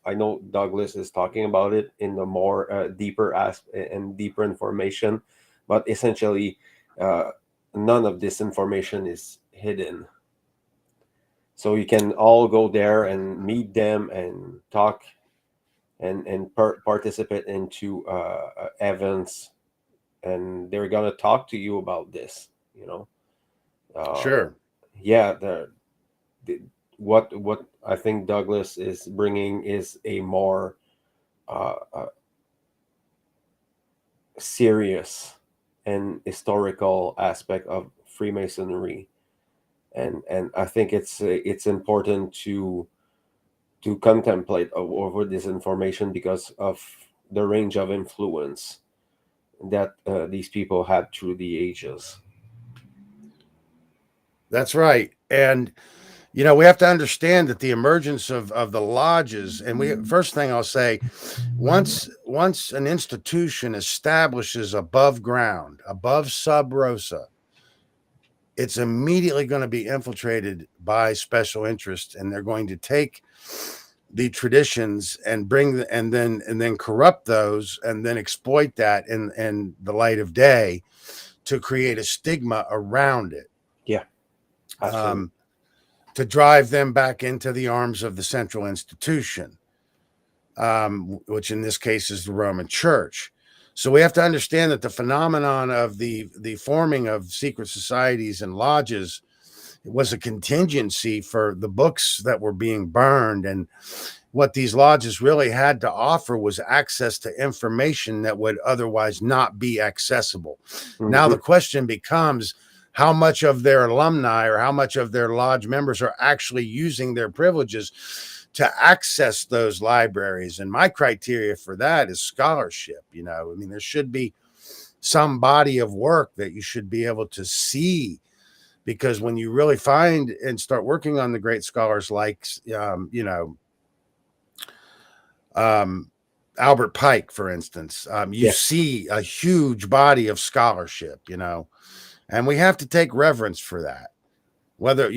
I know Douglas is talking about it in the more deeper and deeper information, but essentially, uh, none of this information is hidden. So you can all go there and meet them and talk and participate into events, and they're gonna talk to you about this. Uh, sure. yeah, the what I think Douglas is bringing is a more serious and historical aspect of Freemasonry, and I think it's important to contemplate over this information because of the range of influence that these people had through the ages. That's right. And we have to understand that the emergence of the lodges, and first thing I'll say, once an institution establishes above ground, above sub rosa, it's immediately going to be infiltrated by special interests, and they're going to take the traditions and and then corrupt those, and then exploit that in the light of day to create a stigma around it. Yeah, absolutely. Um, to drive them back into the arms of the central institution, which in this case is the Roman Church. So we have to understand that the phenomenon of the forming of secret societies and lodges was a contingency for the books that were being burned. And what these lodges really had to offer was access to information that would otherwise not be accessible. Now the Mhm. question becomes, how much of their alumni or how much of their lodge members are actually using their privileges to access those libraries? And my criteria for that is scholarship. You know, I mean, there should be some body of work that you should be able to see, because when you really find and start working on the great scholars like um, Albert Pike, for instance, you Yes. see a huge body of scholarship, you know, and we have to take reverence for that. Whether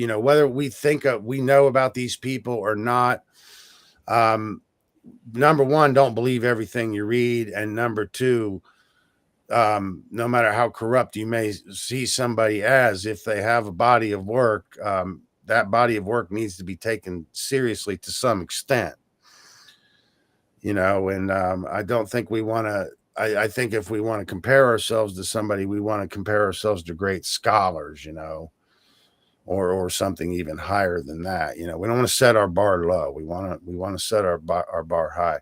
we think we know about these people or not. Um, Number one, don't believe everything you read, and number two, no matter how corrupt you may see somebody as, if they have a body of work, that body of work needs to be taken seriously to some extent. You know, and I don't think we want to. I think if we want to compare ourselves to somebody, we want to compare ourselves to great scholars, you know, or something even higher than that. You know, we don't want to set our bar low. We want to set our bar high.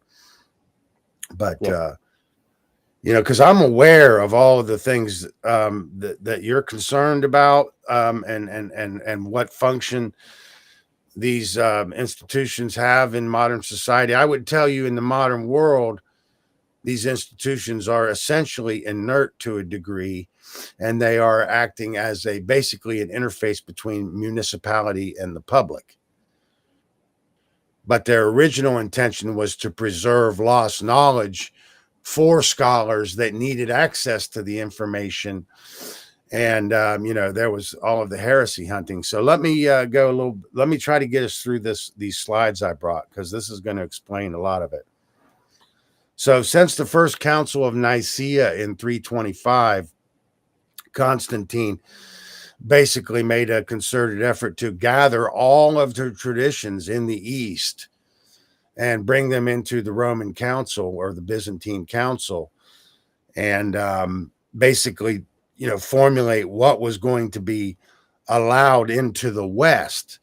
But Yeah. you know, because I'm aware of all of the things that you're concerned about, and what function these institutions have in modern society. I would tell you, in the modern world, these institutions are essentially inert to a degree, and they are acting as basically an interface between municipality and the public. But their original intention was to preserve lost knowledge for scholars that needed access to the information. And you know, there was all of the heresy hunting. So let me let me try to get us through these slides I brought, because this is going to explain a lot of it. So since the first council of Nicaea in 325, Constantine basically made a concerted effort to gather all of the traditions in the East and bring them into the Roman Council or the Byzantine Council, and basically, you know, formulate what was going to be allowed into the West.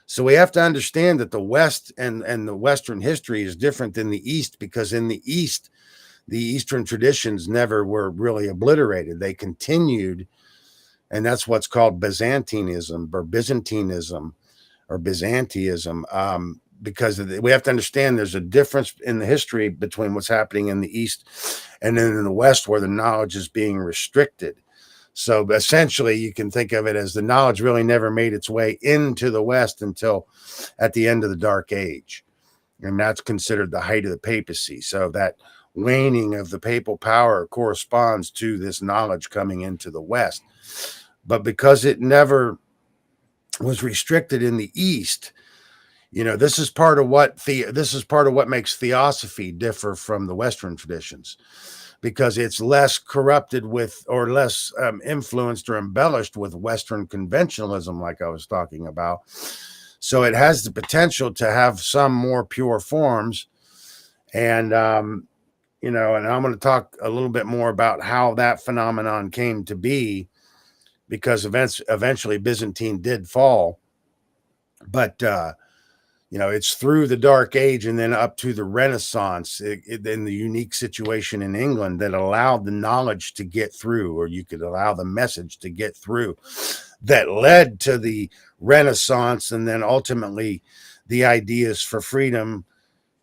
So we have to understand that the West and the Western history is different than the East, because in the East, the Eastern traditions never were really obliterated. They continued, and that's what's called Byzantinism or Byzantinism or Byzantinism. Because we have to understand there's a difference in the history between what's happening in the East and then in the West, where the knowledge is being restricted. So essentially, you can think of it as the knowledge really never made its way into the West until at the end of the Dark Age. And that's considered the height of the papacy. So that waning of the papal power corresponds to this knowledge coming into the West. But because it never was restricted in the East, you know, this is part of what makes theosophy differ from the Western traditions, because it's less corrupted with, or less influenced or embellished with Western conventionalism, like I was talking about. So it has the potential to have some more pure forms. And, you know, and I'm going to talk a little bit more about how that phenomenon came to be, because eventually Byzantine did fall. But, you know, it's through the Dark Age and then up to the Renaissance, in the unique situation in England, that allowed the knowledge to get through, or you could allow the message to get through, that led to the Renaissance, and then ultimately the ideas for freedom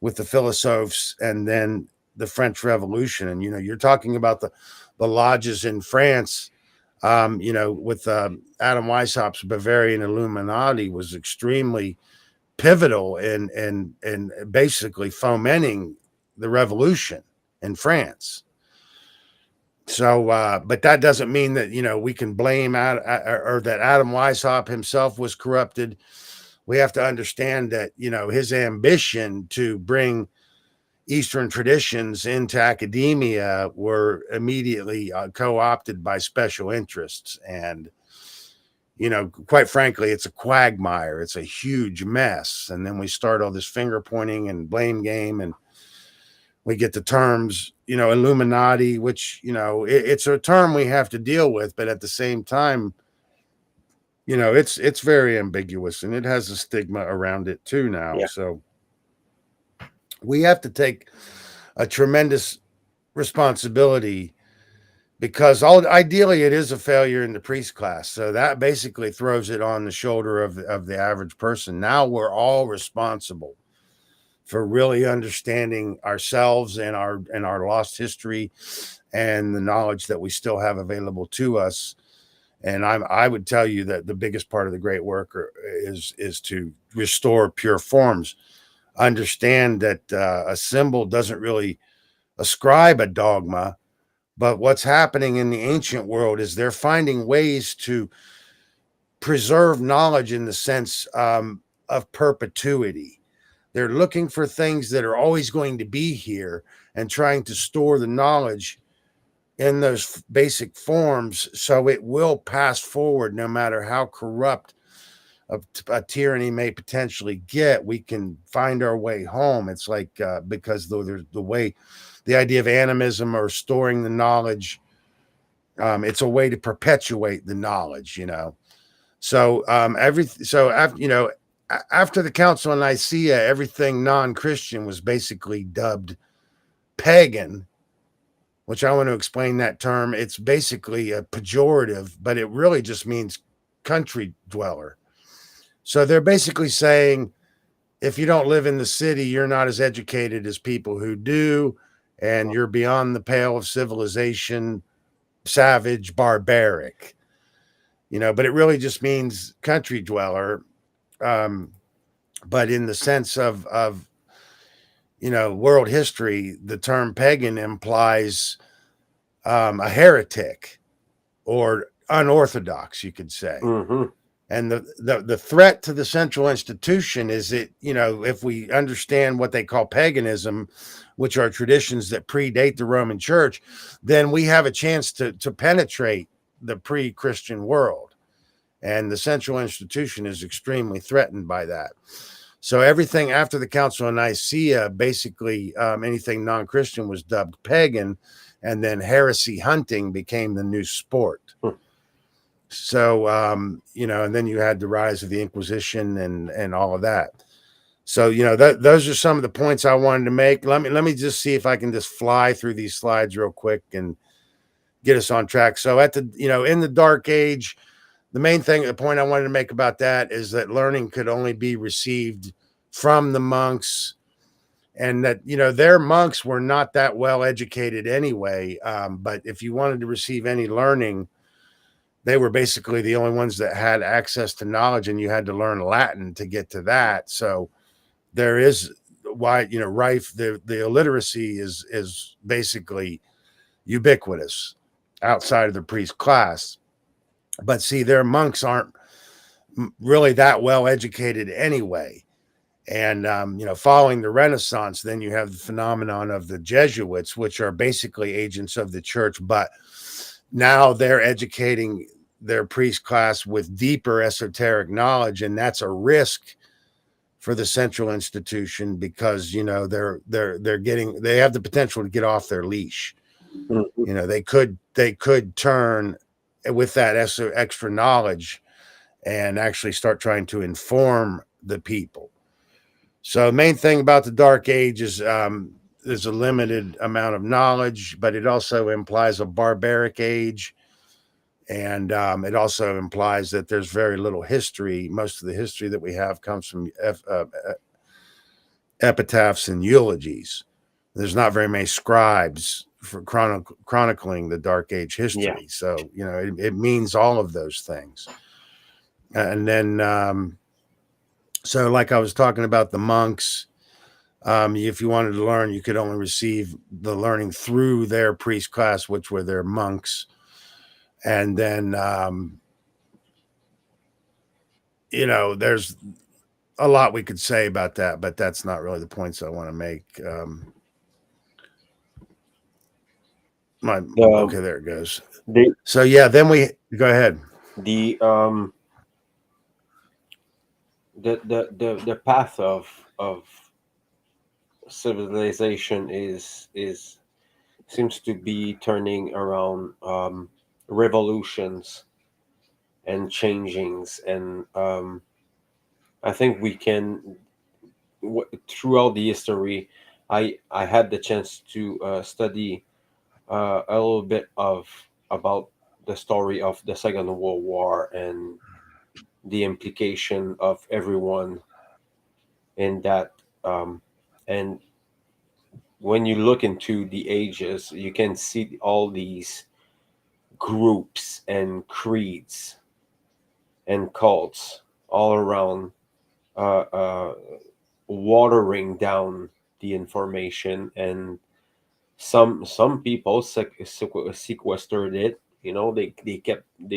with the philosophes, and then the French Revolution. And, you know, you're talking about the lodges in France, you know, with Adam Weishaupt's Bavarian Illuminati was extremely pivotal in basically fomenting the revolution in France. So, but that doesn't mean that, you know, we can blame or that Adam Weishaupt himself was corrupted. We have to understand that, you know, his ambition to bring Eastern traditions into academia were immediately co-opted by special interests. And, you know, quite frankly, it's a quagmire. It's a huge mess. And then we start all this finger pointing and blame game, and we get the terms, you know, Illuminati, which, you know, it's a term we have to deal with. But at the same time, it's very ambiguous, and it has a stigma around it too now. Yeah. So we have to take a tremendous responsibility, because ideally it is a failure in the priest class. So that basically throws it on the shoulder of the average person. Now we're all responsible for really understanding ourselves and our lost history and the knowledge that we still have available to us. And I would tell you that the biggest part of the great work is to restore pure forms. Understand that a symbol doesn't really ascribe a dogma, but what's happening in the ancient world is they're finding ways to preserve knowledge in the sense of perpetuity. They're looking for things that are always going to be here and trying to store the knowledge in those basic forms so it will pass forward no matter how corrupt a tyranny may potentially get. We can find our way home. It's like because the idea of animism or storing the knowledge, it's a way to perpetuate the knowledge, So after the Council of Nicaea, everything non-Christian was basically dubbed pagan, which I want to explain that term. It's basically a pejorative, but it really just means country dweller. So they're basically saying, if you don't live in the city, you're not as educated as people who do, and you're beyond the pale of civilization, savage, barbaric. But it really just means country dweller. Um, but in the sense of world history, the term pagan implies a heretic or unorthodox, you could say. Mm-hmm. And the threat to the central institution is that, if we understand what they call paganism, which are traditions that predate the Roman Church, then we have a chance to penetrate the pre-Christian world. And the central institution is extremely threatened by that. So everything after the Council of Nicaea, basically anything non-Christian was dubbed pagan, and then heresy hunting became the new sport. So, and then you had the rise of the Inquisition and all of that. So, those are some of the points I wanted to make. Let me just see if I can just fly through these slides real quick and get us on track. So in the Dark Age, the point I wanted to make about that is that learning could only be received from the monks, and that, their monks were not that well educated anyway. But if you wanted to receive any learning, they were basically the only ones that had access to knowledge, and you had to learn Latin to get to that. So there is rife. The illiteracy is basically ubiquitous outside of the priest class. But see, their monks aren't really that well educated anyway. And following the Renaissance, then you have the phenomenon of the Jesuits, which are basically agents of the church, but now they're educating their priest class with deeper esoteric knowledge, and that's a risk for the central institution, because they have the potential to get off their leash. Mm-hmm. They could turn with that extra knowledge and actually start trying to inform the people. So the main thing about the Dark Age is there's a limited amount of knowledge, but it also implies a barbaric age. And it also implies that there's very little history. Most of the history that we have comes from epitaphs and eulogies. There's not very many scribes for chronicling the Dark Age history. Yeah. So, it means all of those things. And then, so like I was talking about the monks, if you wanted to learn, you could only receive the learning through their priest class, which were their monks. And then, there's a lot we could say about that, but that's not really the points I want to make. Okay, there it goes. So yeah, then we go ahead. The path of civilization seems to be turning around revolutions and changings. And I think we can, throughout the history, I had the chance to study a little bit of about the story of the Second World War and the implication of everyone in that. Um, and when you look into the ages, you can see all these groups and creeds and cults all around, uh, uh, watering down the information. And some people sequestered it. They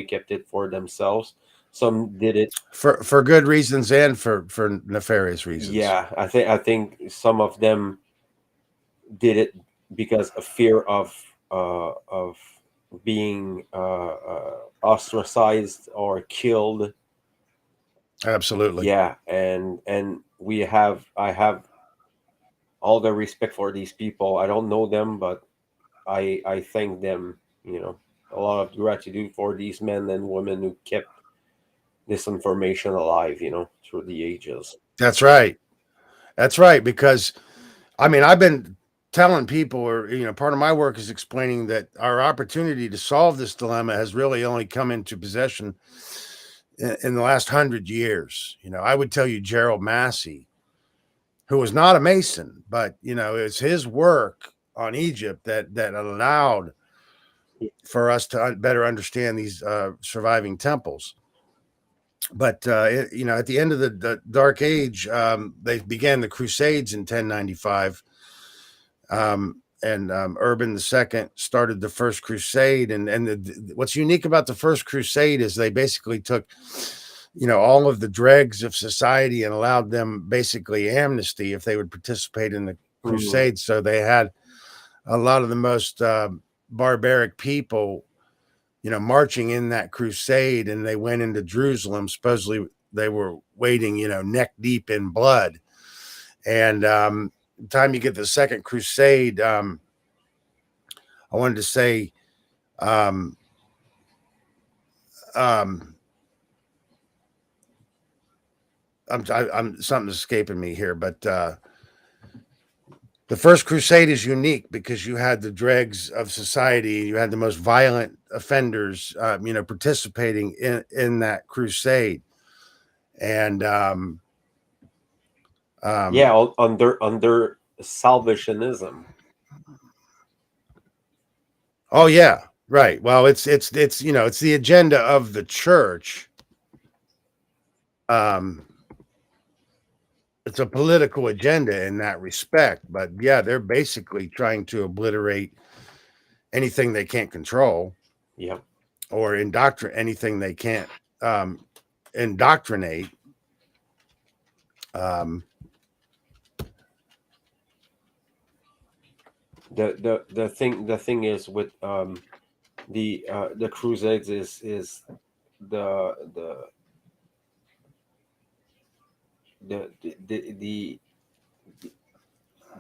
kept it for themselves. Some did it. For good reasons and for nefarious reasons. Yeah, I think some of them did it because of fear of being ostracized or killed. Absolutely. Yeah, and I have all the respect for these people. I don't know them, but I thank them. A lot of gratitude for these men and women who kept this information alive. Through the ages. That's right. That's right. Because I mean, I've been telling people, or part of my work is explaining that our opportunity to solve this dilemma has really only come into possession in the last 100 years. I would tell you Gerald Massey, who was not a Mason, but it's his work on Egypt that allowed for us to better understand these surviving temples. But at the end of the Dark Age, they began the Crusades in 1095. And Urban II started the First Crusade, and what's unique about the First Crusade is they basically took, all of the dregs of society and allowed them basically amnesty if they would participate in the Mm, crusade. So they had a lot of the most barbaric people, marching in that crusade, and they went into Jerusalem. Supposedly they were wading, neck deep in blood. And the time you get the Second Crusade, I wanted to say, um, um, I'm something's escaping me here, but the First Crusade is unique because you had the dregs of society, you had the most violent offenders, participating in that crusade, and yeah, um, under salvationism. oh yeah, right. Well, it's it's the agenda of the church. Um, it's a political agenda in that respect, but yeah, they're basically trying to obliterate anything they can't control Yeah. or indoctrinate anything they can't um, indoctrinate. Um, The thing is with the Crusades is the the the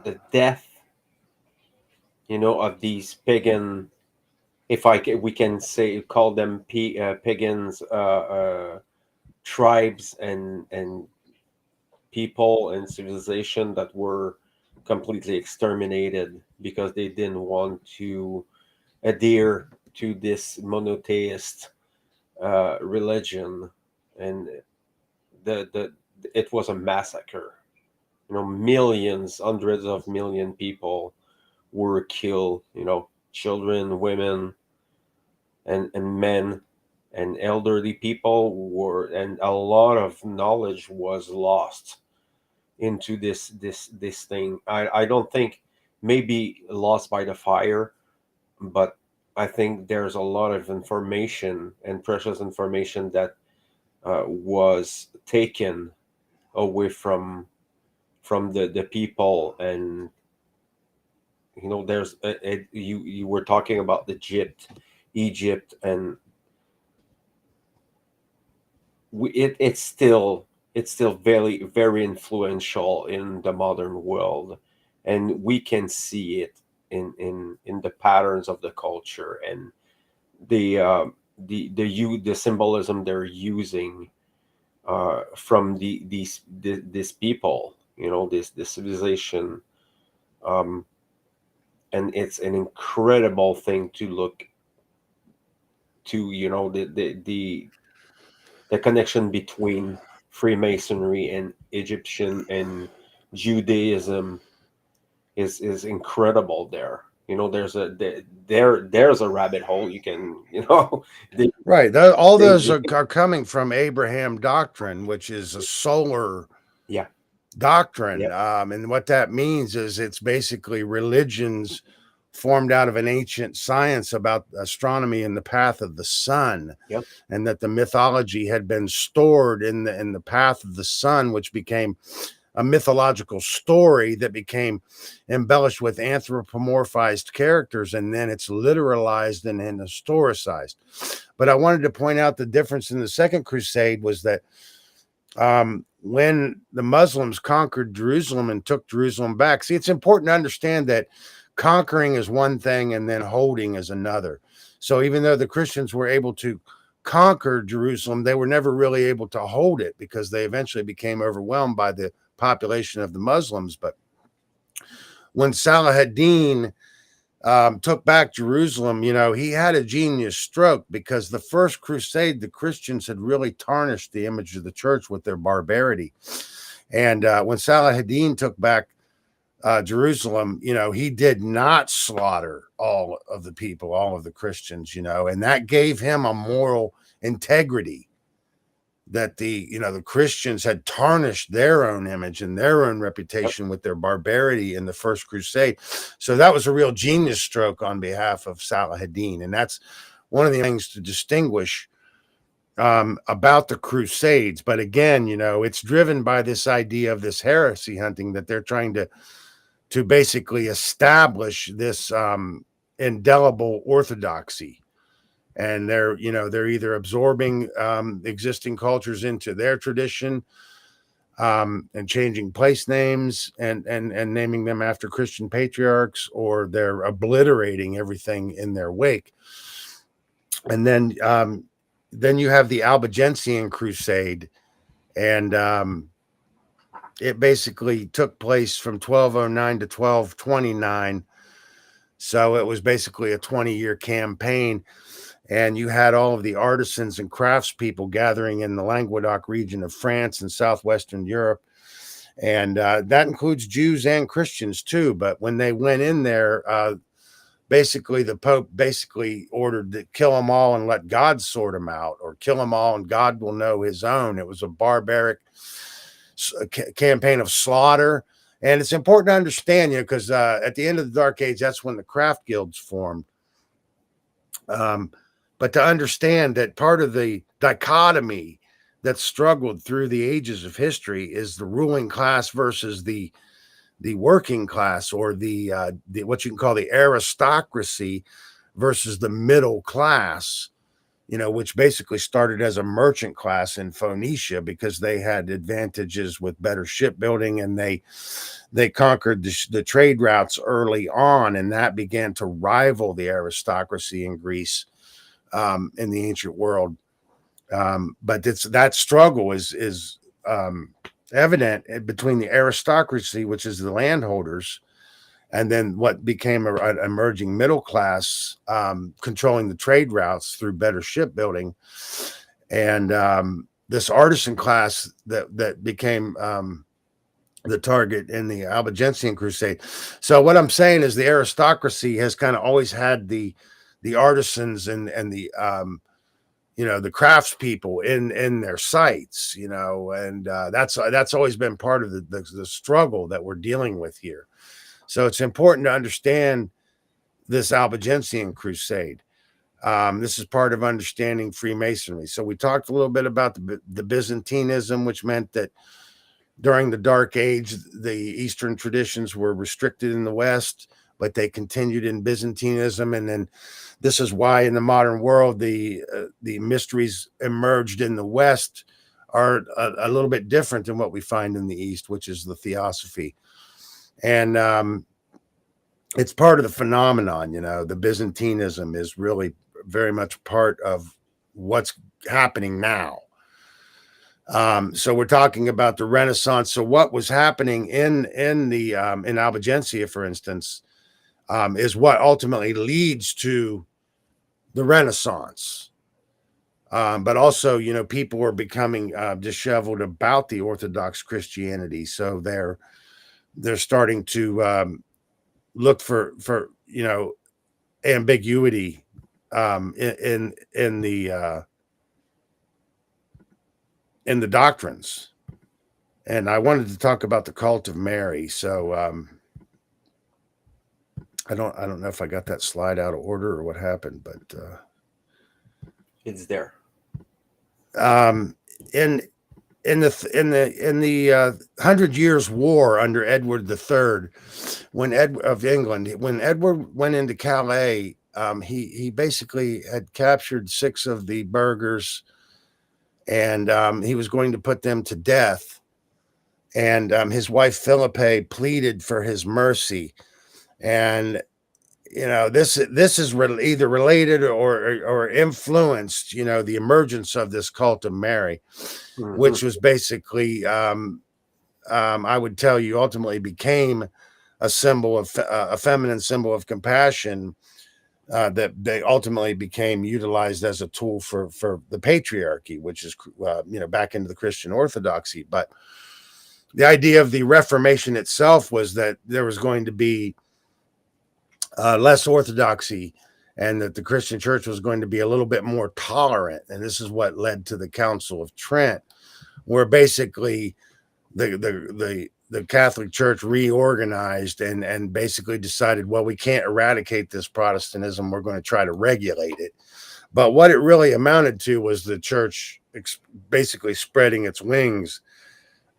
the death, of these pagan, if we can say, call them pagans, tribes and people and civilization that were completely exterminated because they didn't want to adhere to this monotheist religion. And the it was a massacre. Millions, hundreds of million people were killed. Children, women, and men, and elderly people were, and a lot of knowledge was lost into this thing. I don't think, maybe lost by the fire, but I think there's a lot of information and precious information that was taken away from the people. And there's you were talking about Egypt, and it's still very, very influential in the modern world. And we can see it in the patterns of the culture, and the the symbolism they're using from these people, this civilization, um, and it's an incredible thing to look to, the connection between Freemasonry and Egyptian and Judaism is incredible there. There's a rabbit hole you can, the, Right. All they, those they are coming from Abraham doctrine, which is a solar yeah, doctrine. yeah, And what that means is it's basically religions formed out of an ancient science about astronomy and the path of the sun, yeah, and that the mythology had been stored in the path of the sun, which became a mythological story that became embellished with anthropomorphized characters, and then it's literalized and historicized. But I wanted to point out the difference in the Second Crusade was that when the Muslims conquered Jerusalem and took Jerusalem back, see, it's important to understand that conquering is one thing and then holding is another. So even though the Christians were able to conquer Jerusalem, they were never really able to hold it because they eventually became overwhelmed by the population of the Muslims. But when Saladin took back Jerusalem, he had a genius stroke, because the first crusade, the Christians had really tarnished the image of the church with their barbarity. And when Saladin took back Jerusalem, he did not slaughter all of the people, all of the Christians, and that gave him a moral integrity that the Christians had tarnished their own image and their own yep, reputation with their barbarity in the first crusade. So that was a real genius stroke on behalf of Saladin, and that's one of the things to distinguish about the Crusades. But again, it's driven by this idea of this heresy hunting, that they're trying to basically establish this indelible orthodoxy, and they're either absorbing existing cultures into their tradition, and changing place names and naming them after Christian patriarchs, or they're obliterating everything in their wake. And then you have the Albigensian Crusade, and it basically took place from 1209 to 1229. So it was basically a 20-year campaign. And you had all of the artisans and craftspeople gathering in the Languedoc region of France and southwestern Europe. And that includes Jews and Christians too. But when they went in there, basically the Pope basically ordered to kill them all and let God sort them out, or kill them all and God will know his own. It was a barbaric campaign of slaughter. And it's important to understand, because at the end of the Dark Age, that's when the craft guilds formed. But to understand that part of the dichotomy that struggled through the ages of history is the ruling class versus the working class, or the what you can call the aristocracy versus the middle class, which basically started as a merchant class in Phoenicia because they had advantages with better shipbuilding, and they conquered the trade routes early on, and that began to rival the aristocracy in Greece, in the ancient world. But that struggle is evident between the aristocracy, which is the landholders, and then what became an emerging middle class, controlling the trade routes through better shipbuilding, and this artisan class that became the target in the Albigensian Crusade. So what I'm saying is the aristocracy has kind of always had the artisans and the the craftspeople in their sights, and that's always been part of the struggle that we're dealing with here. So it's important to understand this Albigensian Crusade. This is part of understanding Freemasonry. So we talked a little bit about the Byzantinism, which meant that during the Dark Age, the Eastern traditions were restricted in the West, but they continued in Byzantinism. And then this is why in the modern world, the mysteries emerged in the West are a little bit different than what we find in the East, which is the Theosophy. And it's part of the phenomenon. The Byzantinism is really very much part of what's happening now. So we're talking about the Renaissance. So what was happening in Albigensia, for instance, is what ultimately leads to the Renaissance. But also, people were becoming disheveled about the Orthodox Christianity, so they're starting to look for ambiguity in the doctrines. And I wanted to talk about the cult of Mary. So I don't know if I got that slide out of order or what happened, but It's there. In the 100 Years' War under Edward III, when Edward went into Calais, he basically had captured 6 of the burghers, and he was going to put them to death. And his wife Philippe pleaded for his mercy, and this is either related or influenced the emergence of this cult of Mary, which was basically I would tell you ultimately became a symbol of a feminine symbol of compassion that they ultimately became utilized as a tool for the patriarchy, which is back into the Christian orthodoxy. But the idea of the Reformation itself was that there was going to be less orthodoxy, and that the Christian church was going to be a little bit more tolerant. And this is what led to the Council of Trent, where basically the Catholic Church reorganized and basically decided, well, we can't eradicate this Protestantism. We're going to try to regulate it. But what it really amounted to was the church basically spreading its wings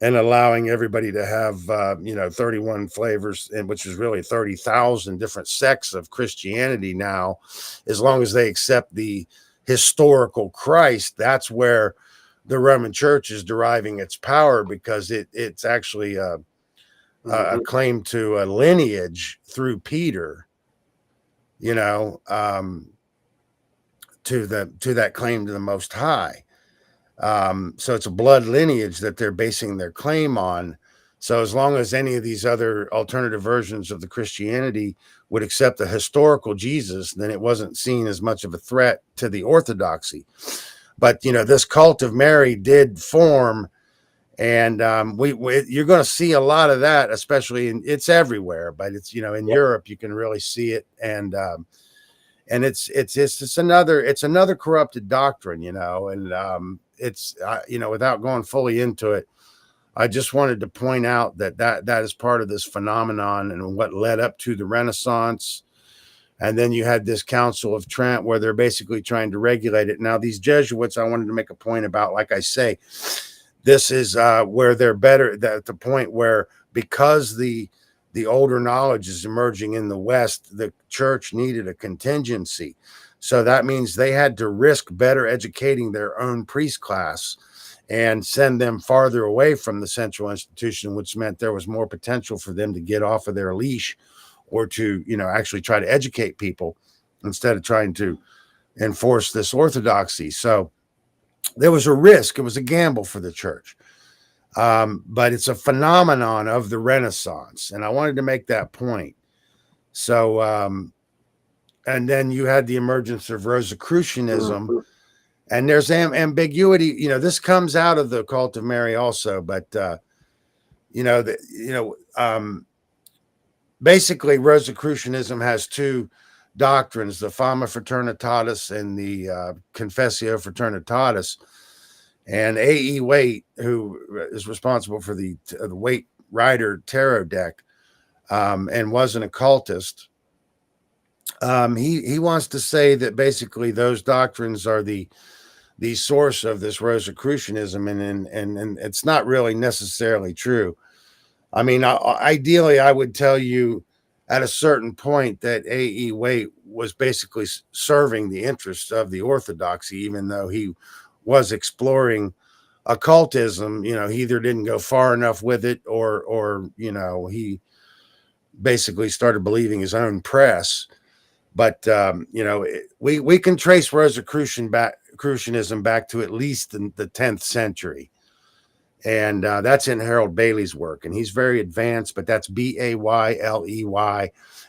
and allowing everybody to have 31 flavors, and which is really 30,000 different sects of Christianity now, as long as they accept the historical Christ. That's where the Roman Church is deriving its power, because it's actually a claim to a lineage through Peter, to that claim to the Most High. So it's a blood lineage that they're basing their claim on. So as long as any of these other alternative versions of the Christianity would accept the historical Jesus, then it wasn't seen as much of a threat to the orthodoxy. But this cult of Mary did form, and you're going to see a lot of that, especially it's everywhere, but it's in Europe you can really see it, and it's another corrupted doctrine, and it's without going fully into it, I just wanted to point out that is part of this phenomenon and what led up to the Renaissance. And then you had this Council of Trent where they're basically trying to regulate it. Now, these Jesuits, I wanted to make a point about, like I say, this is where they're better at the point where, because the older knowledge is emerging in the West, the church needed a contingency. So that means they had to risk better educating their own priest class and send them farther away from the central institution, which meant there was more potential for them to get off of their leash, or to, actually try to educate people instead of trying to enforce this orthodoxy. So there was a risk. It was a gamble for the church. But it's a phenomenon of the Renaissance. And I wanted to make that point. So, and then you had the emergence of Rosicrucianism, and there's ambiguity. This comes out of the cult of Mary also, but, basically Rosicrucianism has 2 doctrines, the Fama Fraternitatis and the Confessio Fraternitatis. And A.E. Waite, who is responsible for the Waite Rider tarot deck, and was an occultist, he wants to say that basically those doctrines are the source of this Rosicrucianism, and it's not really necessarily true. I mean, ideally, I would tell you at a certain point that A.E. Waite was basically serving the interests of the orthodoxy, even though he was exploring occultism. He either didn't go far enough with it, or he basically started believing his own press. But we can trace Rosicrucianism Rosicrucianism back to at least the 10th century. And that's in Harold Bailey's work. And he's very advanced, but that's Bayley.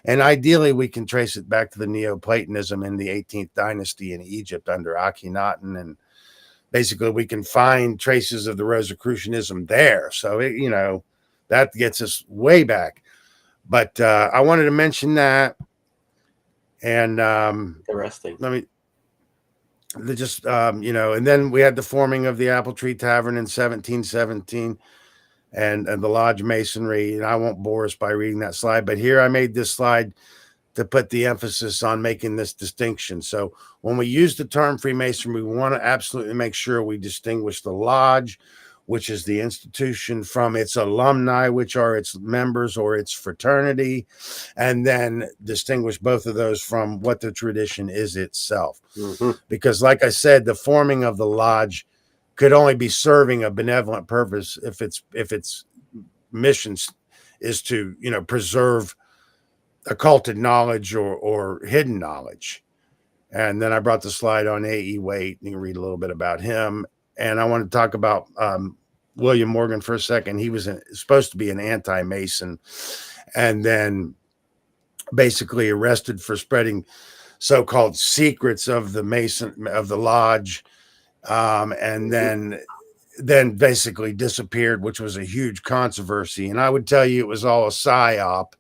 And ideally, we can trace it back to the Neoplatonism in the 18th dynasty in Egypt under Akhenaten. And basically, we can find traces of the Rosicrucianism there. So, that gets us way back. But I wanted to mention that. And Interesting. let me just, and then we had the forming of the Apple Tree Tavern in 1717 and the Lodge Masonry. And I won't bore us by reading that slide, but here I made this slide to put the emphasis on making this distinction. So when we use the term Freemasonry, we want to absolutely make sure we distinguish the lodge, which is the institution, from its alumni, which are its members or its fraternity, and then distinguish both of those from what the tradition is itself. Mm-hmm. Because like I said, the forming of the lodge could only be serving a benevolent purpose if its mission is to, preserve occulted knowledge or hidden knowledge. And then I brought the slide on A.E. Waite. You can read a little bit about him. And I want to talk about William Morgan for a second. He was supposed to be an anti-Mason, and then basically arrested for spreading so-called secrets of the lodge, and then basically disappeared, which was a huge controversy. And I would tell you it was all a psyop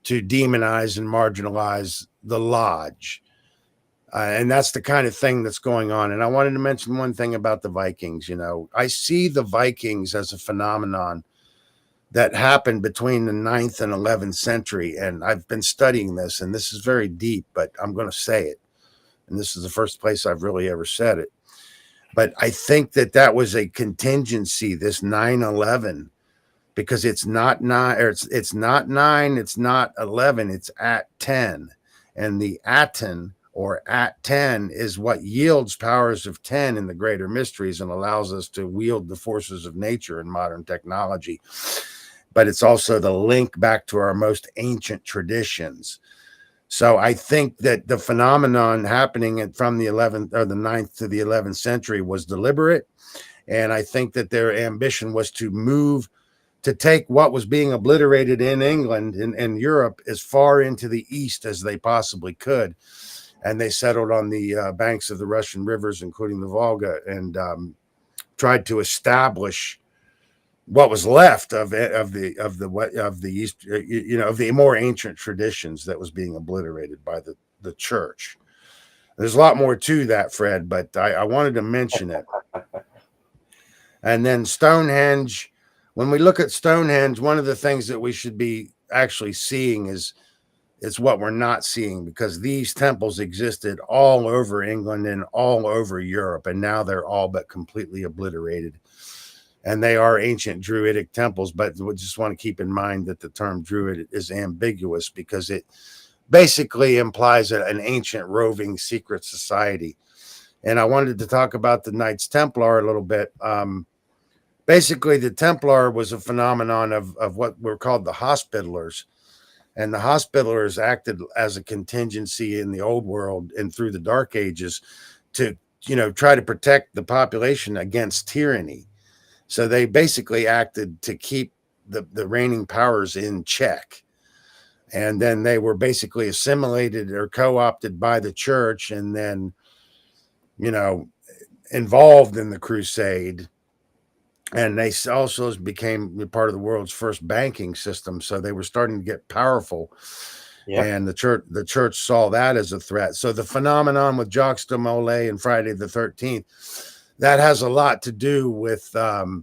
to demonize and marginalize the lodge. And that's the kind of thing that's going on. And I wanted to mention one thing about the Vikings. I see the Vikings as a phenomenon that happened between the 9th and 11th century. And I've been studying this, and this is very deep, but I'm going to say it. And this is the first place I've really ever said it. But I think that was a contingency, this 9/11, because it's not 9, or it's not 9, it's not 11, it's at 10. And the aten, or at 10, is what yields powers of 10 in the greater mysteries and allows us to wield the forces of nature in modern technology. But it's also the link back to our most ancient traditions. So I think that the phenomenon happening from the 11th or the 9th to the 11th century was deliberate. And I think that their ambition was to take what was being obliterated in England and Europe as far into the east as they possibly could. And they settled on the banks of the Russian rivers, including the Volga, and tried to establish what was left of the east, of the more ancient traditions that was being obliterated by the church. There's a lot more to that, Fred, but I wanted to mention it. And then Stonehenge. When we look at Stonehenge, one of the things that we should be actually seeing is what we're not seeing, because these temples existed all over England and all over Europe, and now they're all but completely obliterated. And they are ancient Druidic temples, but we just want to keep in mind that the term Druid is ambiguous because it basically implies an ancient roving secret society. And I wanted to talk about the Knights Templar a little bit. Basically, the Templar was a phenomenon of what were called the Hospitallers. And the Hospitallers acted as a contingency in the old world and through the Dark Ages to, try to protect the population against tyranny. So they basically acted to keep the reigning powers in check. And then they were basically assimilated or co-opted by the church and then, involved in the crusade. And they also became part of the world's first banking system. So they were starting to get powerful. Yeah. And the church saw that as a threat. So the phenomenon with Jacques de Molay and Friday the 13th, that has a lot to do with the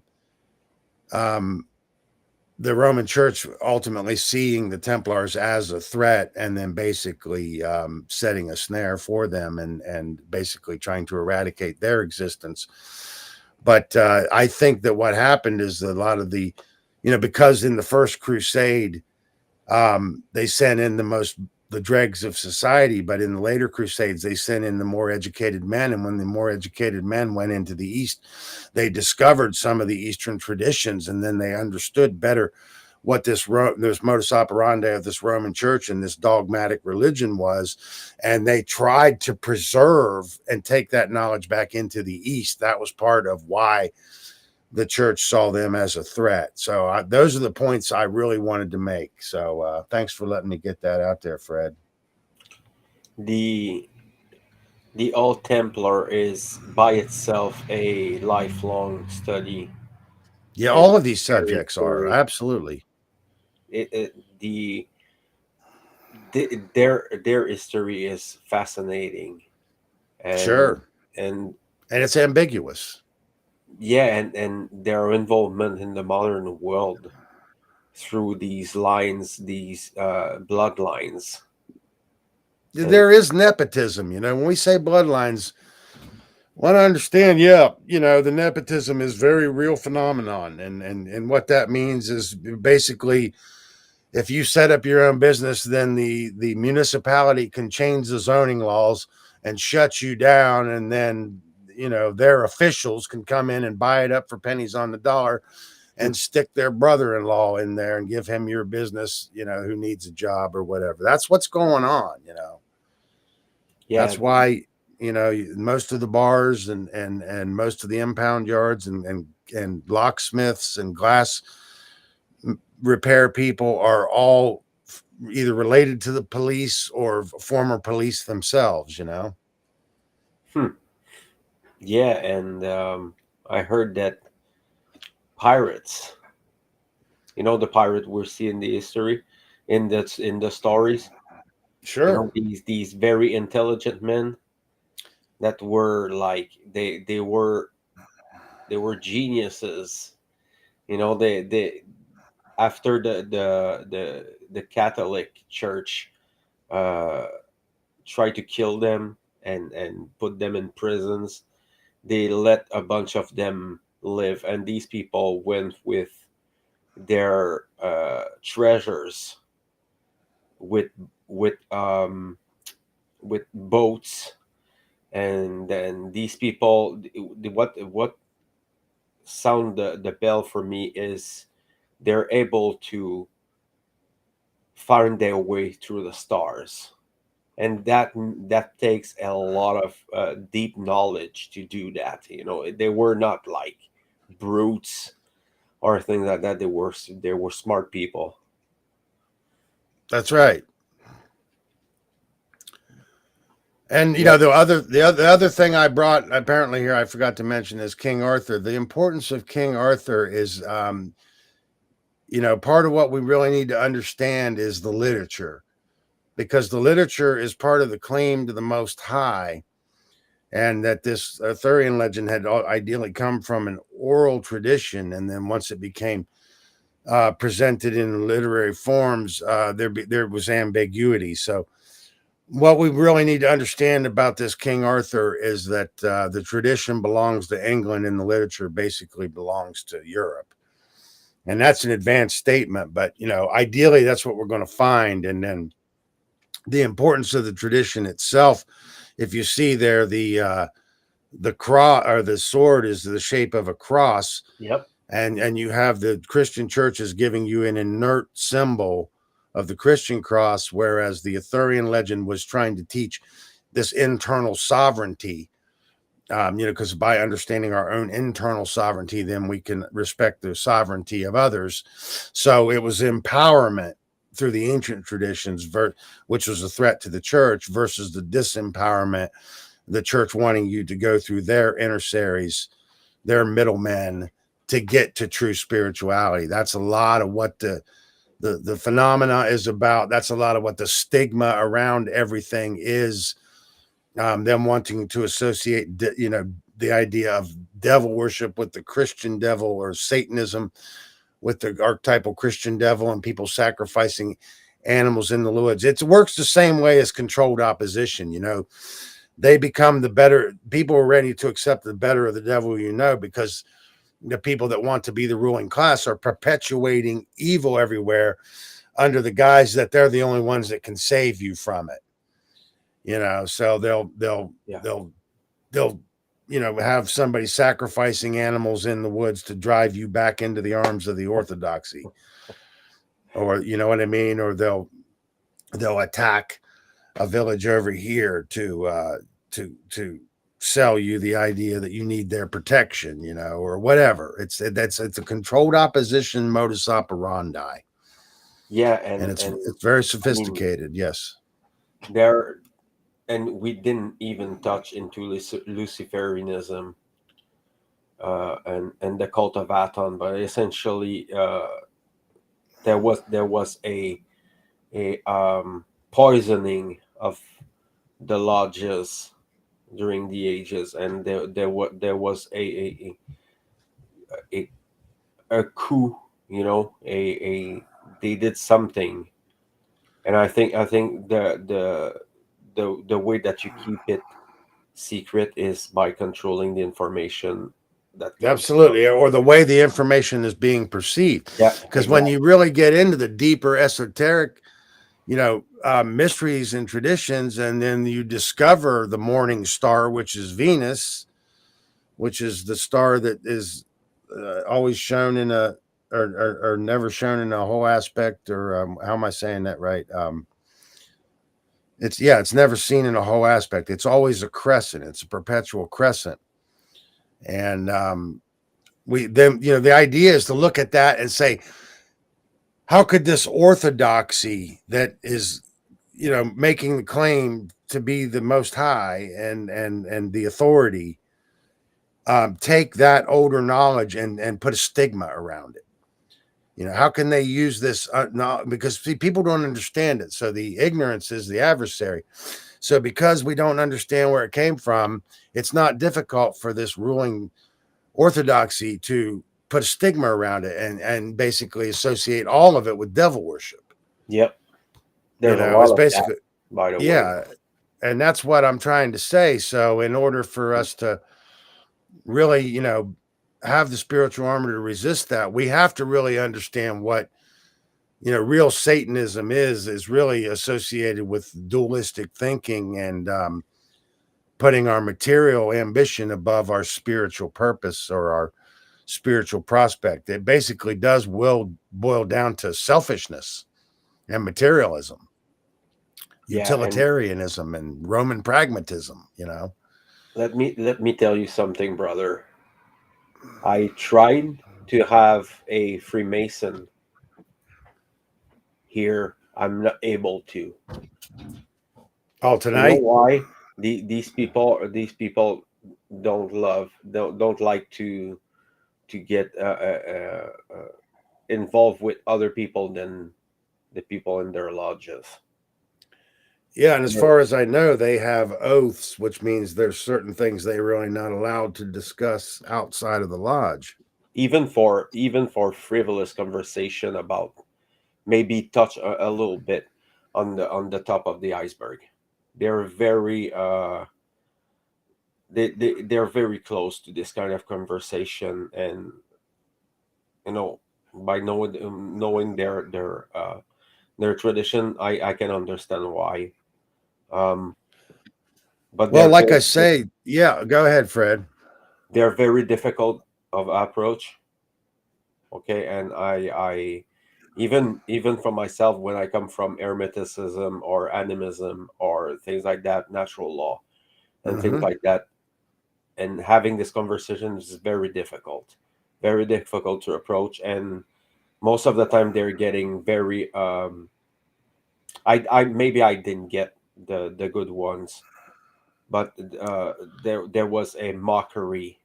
Roman Church ultimately seeing the Templars as a threat and then basically setting a snare for them and basically trying to eradicate their existence. But I think that what happened is a lot of the, because in the First Crusade, they sent in the dregs of society, but in the later crusades, they sent in the more educated men. And when the more educated men went into the East, they discovered some of the Eastern traditions, and then they understood better what this modus operandi of this Roman church and this dogmatic religion was, and they tried to preserve and take that knowledge back into the East. That was part of why the church saw them as a threat. So those are the points I really wanted to make. So thanks for letting me get that out there, Fred. The the Old Templar is by itself a lifelong study, Yeah, and all of these very, subjects are very absolutely. their history is fascinating, and Sure. and And it's ambiguous. yeah, and their involvement in the modern world through these lines, these bloodlines, and There is nepotism, when we say bloodlines, want to understand, yeah, the nepotism is very real phenomenon, and what that means is basically if you set up your own business, then the municipality can change the zoning laws and shut you down, and then their officials can come in and buy it up for pennies on the dollar and stick their brother-in-law in there and give him your business, who needs a job or whatever. That's what's going on. yeah, That's why most of the bars and most of the impound yards and locksmiths and glass repair people are all either related to the police or former police themselves. hmm. Yeah, and I heard that pirates, the pirate we see in the history, in the stories, Sure. these very intelligent men that were like they were geniuses. They after the Catholic Church uh, tried to kill them and put them in prisons, they let a bunch of them live, and these people went with their treasures, with with um with boats, and then these people, what sound the bell for me is they're able to find their way through the stars, and that takes a lot of deep knowledge to do that. They were not like brutes or things like that. They were smart people. That's right. And Yeah. the other thing I brought apparently here I forgot to mention is King Arthur. The importance of King Arthur is part of what we really need to understand is the literature, because the literature is part of the claim to the Most High, and that this Arthurian legend had ideally come from an oral tradition, and then once it became presented in literary forms, there was ambiguity. So, what we really need to understand about this King Arthur is that the tradition belongs to England, and the literature basically belongs to Europe. And that's an advanced statement, but ideally, that's what we're going to find. And then the importance of the tradition itself. If you see there, the cross or the sword is the shape of a cross, Yep. and you have the Christian churches giving you an inert symbol of the Christian cross, whereas the Arthurian legend was trying to teach this internal sovereignty. Because by understanding our own internal sovereignty, then we can respect the sovereignty of others. So it was empowerment through the ancient traditions, which was a threat to the church, versus the disempowerment, the church wanting you to go through their emissaries, their middlemen, to get to true spirituality. That's a lot of what the phenomena is about. That's a lot of what the stigma around everything is. Them wanting to associate, the idea of devil worship with the Christian devil, or Satanism with the archetypal Christian devil, and people sacrificing animals in the woods. It works the same way as controlled opposition. They become the better people are ready to accept the better of the devil, because the people that want to be the ruling class are perpetuating evil everywhere under the guise that they're the only ones that can save you from it. So Yeah. they'll have somebody sacrificing animals in the woods to drive you back into the arms of the orthodoxy. or you know what I mean, or they'll attack a village over here to sell you the idea that you need their protection, you know, or whatever. It's a controlled opposition modus operandi, Yeah, and and it's very I mean sophisticated. Yes, there, and we didn't even touch into Luciferianism, and the cult of Aton, but essentially there was a poisoning of the lodges during the ages, and there was a, a coup, a they did something, and I think the way that you keep it secret is by controlling the information that comes from. absolutely. Or the way the information is being perceived, Yeah, because when exactly. you really get into the deeper esoteric, mysteries and traditions, and then you discover the morning star, which is Venus, which is the star that is always shown in a or never shown in a whole aspect, or how am I saying that right? It's never seen in a whole aspect. It's always a crescent. It's a perpetual crescent, and we then the idea is to look at that and say, how could this orthodoxy that is making the claim to be the most high and the authority take that older knowledge and put a stigma around it? How can they use this? No, because see, people don't understand it. So the ignorance is the adversary. So because we don't understand where it came from, it's not difficult for this ruling orthodoxy to put a stigma around it and basically associate all of it with devil worship. Yep, there's a lot It's of that, basically, by the way. yeah. And that's what I'm trying to say. So in order for us to really, have the spiritual armor to resist that, we have to really understand what real Satanism is really associated with dualistic thinking and putting our material ambition above our spiritual purpose or our spiritual prospect. It basically does will boil down to selfishness and materialism, Yeah, and utilitarianism, and Roman pragmatism. let me tell you something, brother. I tried to have a Freemason here. I'm not able to. Oh, You know tonight? why? These people don't like to get involved with other people than the people in their lodges. Yeah, and as No. far as I know, they have oaths, which means there's certain things they're really not allowed to discuss outside of the lodge. Even for frivolous conversation about maybe touch a little bit on the top of the iceberg. They're very they're very close to this kind of conversation, and you know by knowing their tradition, I can understand why. Um, but Well, like I say, yeah, go ahead, Fred. they're very difficult of approach. Okay, and I even for myself, when I come from hermeticism or animism or things like that, natural law and things Hmm. like that, and having this conversation is very difficult to approach, and most of the time they're getting very I maybe I didn't get the good ones, but there was a mockery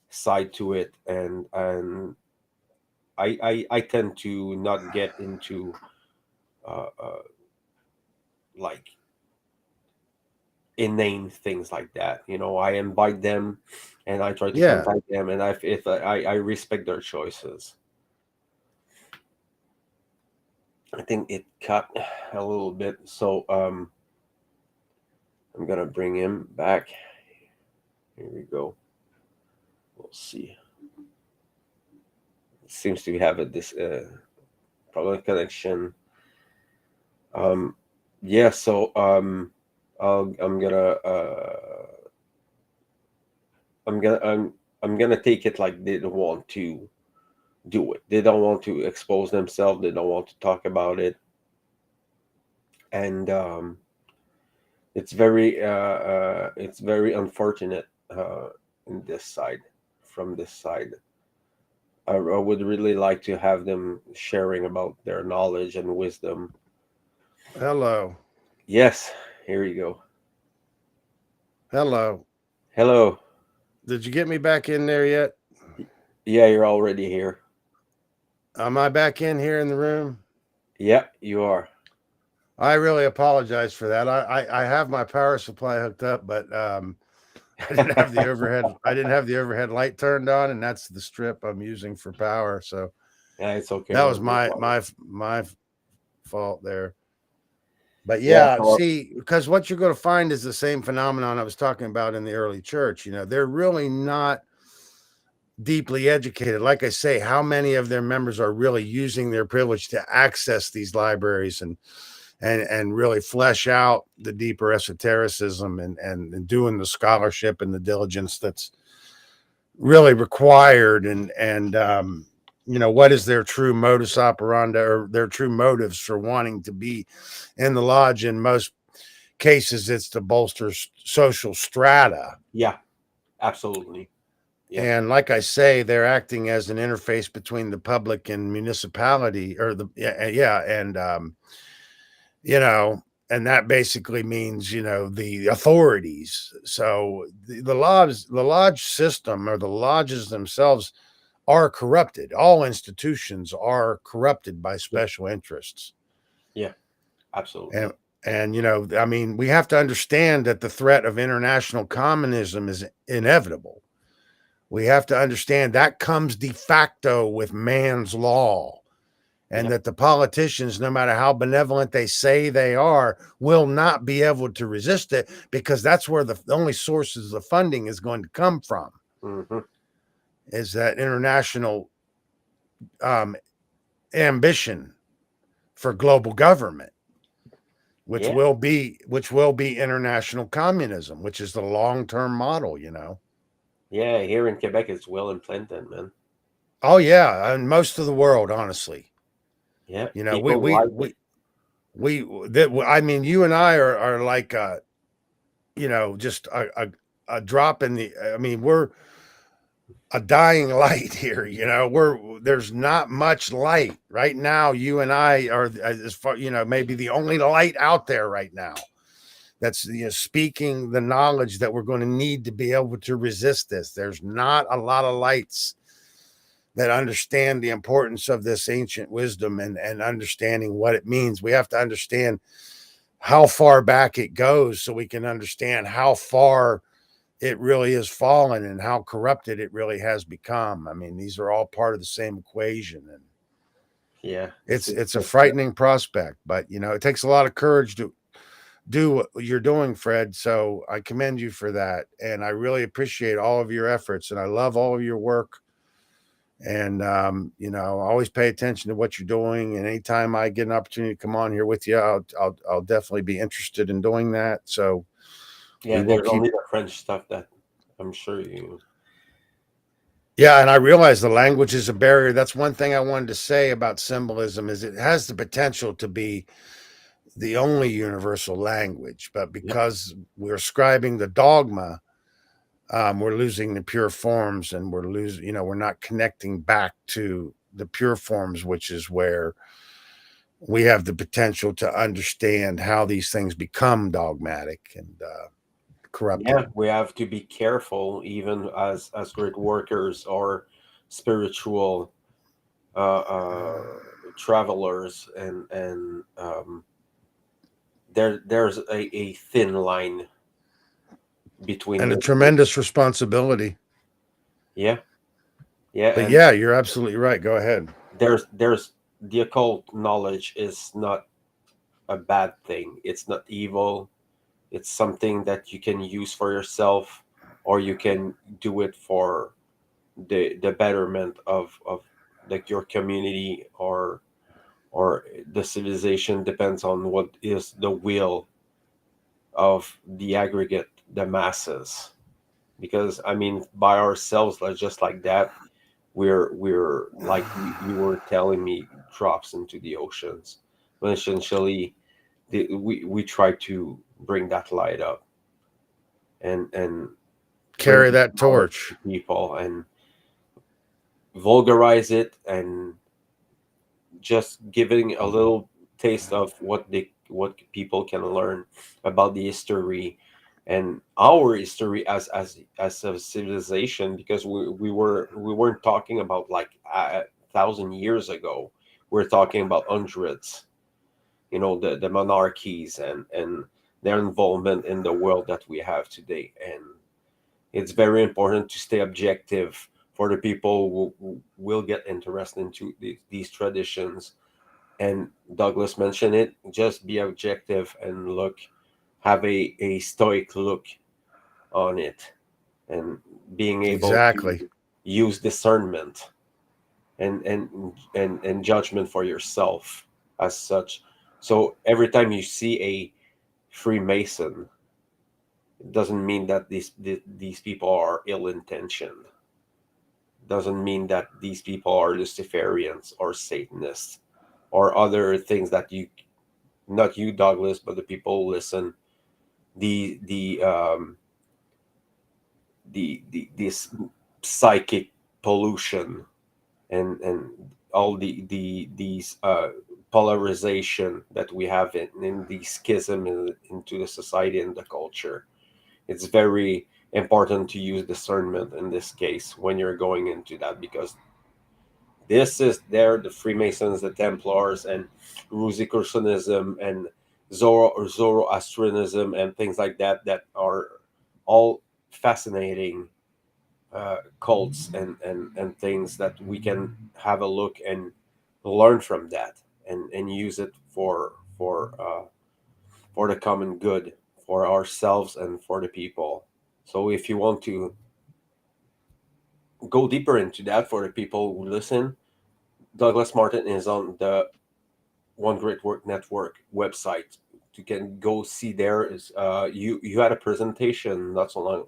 side to it, and I tend to not get into like inane things like that. I invite them, and I try to Yeah. contact them, and if I respect their choices. I think it cut a little bit, so I'm gonna bring him back. Here we go. We'll see. It seems to have this problem connection. Um, yeah, so I'm gonna I'm gonna take it like they want to do it. They don't want to expose themselves. They don't want to talk about it, and it's very unfortunate in this side. From this side, I would really like to have them sharing about their knowledge and wisdom. Hello. Yes, here you go. Hello. Hello. Did you get me back in there yet? Yeah, you're already here. Am I back in here in the room? Yeah, you are. I really apologize for that. I have my power supply hooked up, but I didn't have the overhead. I didn't have the overhead light turned on, and that's the strip I'm using for power. So Yeah, it's okay. that was No problem. my fault there. But Yeah, yeah, so see, because what you're going to find is the same phenomenon I was talking about in the early church. You know, they're really not deeply educated. Like I say, how many of their members are really using their privilege to access these libraries and really flesh out the deeper esotericism and doing the scholarship and the diligence that's really required and you know, what is their true modus operandi or their true motives for wanting to be in the lodge? In most cases it's to bolster social strata. yeah, absolutely. Yeah, And like I say, they're acting as an interface between the public and municipality, or the yeah, and you know, and that basically means, you know, the authorities. So the lodge system or the lodges themselves are corrupted. All institutions are corrupted by yeah, special interests. yeah, And absolutely. you know, I mean, we have to understand that the threat of international communism is inevitable. We have to understand that comes de facto with man's law, and Yeah, that the politicians, no matter how benevolent they say they are, will not be able to resist it, because that's where the only sources of funding is going to come from, hmm, is that international um, ambition for global government, yeah, which will be international communism, which is the long-term model, you know. yeah. Here in Quebec, it's well implanted, man. Oh yeah, and most of the world, honestly. Yeah, You know, people like it. I mean, you and I are like you know, just a drop in the, I mean, we're a dying light here, you know. There's not much light right now. You and I are, as far, you know, maybe the only light out there right now that's, you know, speaking the knowledge that we're going to need to be able to resist this. There's not a lot of lights that understand the importance of this ancient wisdom and understanding what it means. We have to understand how far back it goes so we can understand how far it really has fallen and how corrupted it really has become. I mean, these are all part of the same equation, and Yeah, it's a frightening prospect. But you know, it takes a lot of courage to do what you're doing, Fred. So I commend you for that, and I really appreciate all of your efforts, and I love all of your work. And you know, always pay attention to what you're doing. And anytime I get an opportunity to come on here with you, I'll definitely be interested in doing that. So we yeah. will There's keep. only the French stuff that I'm sure you. Yeah, and I realize the language is a barrier. That's one thing I wanted to say about symbolism, is it has the potential to be the only universal language, but Yeah, because we're ascribing the dogma, we're losing the pure forms, and we're losing, you know, we're not connecting back to the pure forms, which is where we have the potential to understand how these things become dogmatic and corrupted. yeah. We have to be careful, even as great workers or spiritual travelers, and there's a thin line between And a the two. tremendous responsibility. Yeah, yeah, But and yeah, you're absolutely right. Go ahead. there's the occult knowledge is not a bad thing. It's not evil. It's something that you can use for yourself, or you can do it for the betterment of like your community or the civilization. Depends on what is the will of the aggregate, the masses. Because I mean, by ourselves, like just like that, we're like you were telling me, drops into the oceans. But essentially, we try to bring that light up and bring Carry that knowledge torch. to people and vulgarize it, and just giving a little taste of what people can learn about the history and our history as a civilization, because we weren't talking about like 1,000 years ago. We're talking about hundreds, the monarchies and their involvement in the world that we have today. And it's very important to stay objective for the people who will get interested into these traditions. And Douglas mentioned it, just be objective and have a stoic look on it, and being able Exactly. to use discernment and judgment for yourself as such. So every time you see a Freemason, it doesn't mean that these people are ill intentioned. Doesn't mean that these people are Luciferians or Satanists or other things that you, not you, Douglas, but the people who listen, the the this psychic pollution and all these polarization that we have in the schism into the society and the culture. It's very important to use discernment in this case when you're going into that, because this is there the Freemasons, the Templars, and Rosicrucianism and Zoroastrianism and things like that, that are all fascinating cults and things that we can have a look and learn from that, and use it for the common good, for ourselves and for the people. So if you want to go deeper into that for the people who listen, Douglas Martin is on the One Great Work Network website. You can go see there. Is you had a presentation not so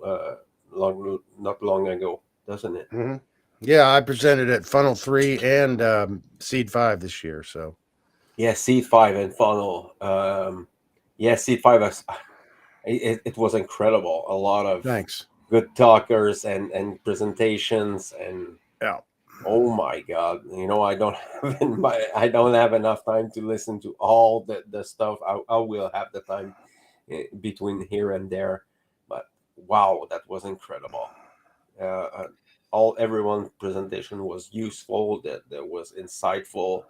not long ago, doesn't it? Hmm. Yeah, I presented at Funnel 3 and Seed 5 this year. So Yeah, Seed Five and Funnel. Yeah, Seed Five. It was incredible. A lot of thanks. good talkers and presentations, and Yeah. oh my god, I don't have I don't have enough time to listen to all the stuff. I will have the time between here and there, but wow, that was incredible. All everyone's presentation was useful. That was insightful,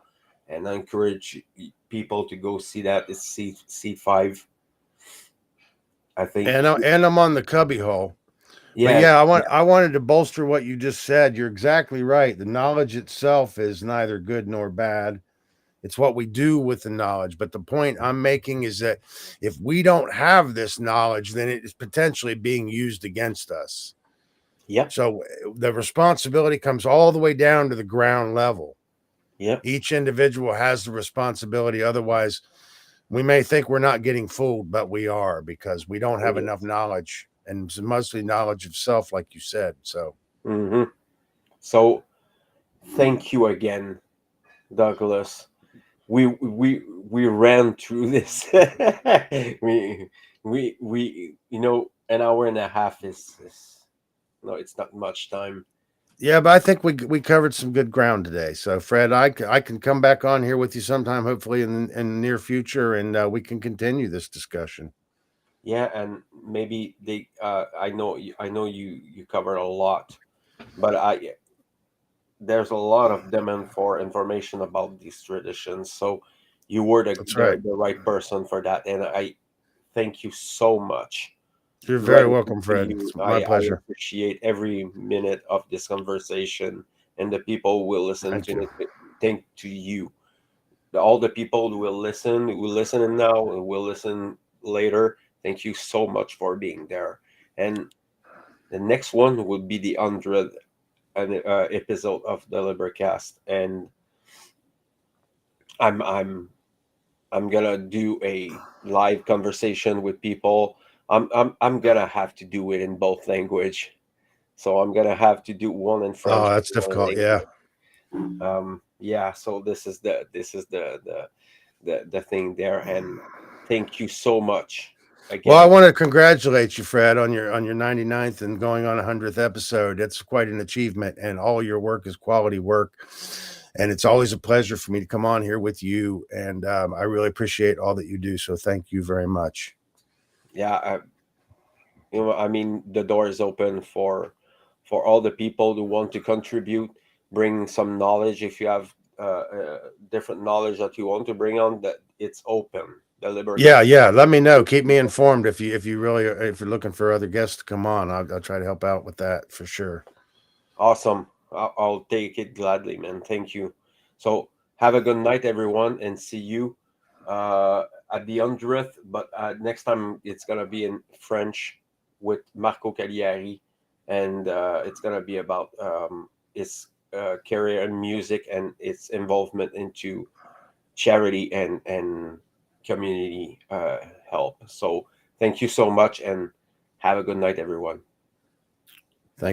and I encourage people to go see that. It's C5. I think. And I'm on the cubby hole. But Yeah, yeah, yeah, I wanted to bolster what you just said. You're exactly right. The knowledge itself is neither good nor bad. It's what we do with the knowledge. But the point I'm making is that if we don't have this knowledge, then it is potentially being used against us. yeah, So the responsibility comes all the way down to the ground level. yeah. Each individual has the responsibility. Otherwise, we may think we're not getting fooled, but we are, because we don't Oh have enough yes. knowledge, and it's mostly knowledge of self, like you said. So Hmm. So thank you again, Douglas. We ran through this. We an hour and a half is no, it's not much time. yeah, but I think we covered some good ground today. So Fred, I can come back on here with you sometime, hopefully in the near future, and we can continue this discussion. Yeah, and maybe I know you covered a lot, but there's a lot of demand for information about these traditions. So you were That's right. the right person for that, and I thank you so much. You're very Gratitude welcome, to Fred. you. It's my I pleasure. appreciate every minute of this conversation, and the people who will listen Thank to you. it. Thank to you. All the people who will listen now and will listen later. Thank you so much for being there. And the next one would be the 100th episode of the LIBERcast, and I'm I'm I'm gonna do a live conversation with people. I'm gonna have to do it in both language. so I'm gonna have to do one in French Oh, and that's one in difficult. Yeah. English. Yeah, so this is the thing there, and thank you so much Well, I again. want to congratulate you, Fred, on your 99th and going on 100th episode. It's quite an achievement, and all your work is quality work. And it's always a pleasure for me to come on here with you. And I really appreciate all that you do. So thank you very much. Yeah, I mean, the door is open for all the people who want to contribute, bring some knowledge. If you have different knowledge that you want to bring on, that it's open. The Yeah, LIBERcast. yeah. Let me know. Keep me informed if you really if you're looking for other guests to come on. I'll try to help out with that for sure. Awesome. I'll take it gladly, man. Thank you. So have a good night, everyone, and see you at the 100th. But next time it's gonna be in French with Marco Cagliari, and it's gonna be about his career in music and its involvement into charity and community help. So thank you so much, and have a good night, everyone.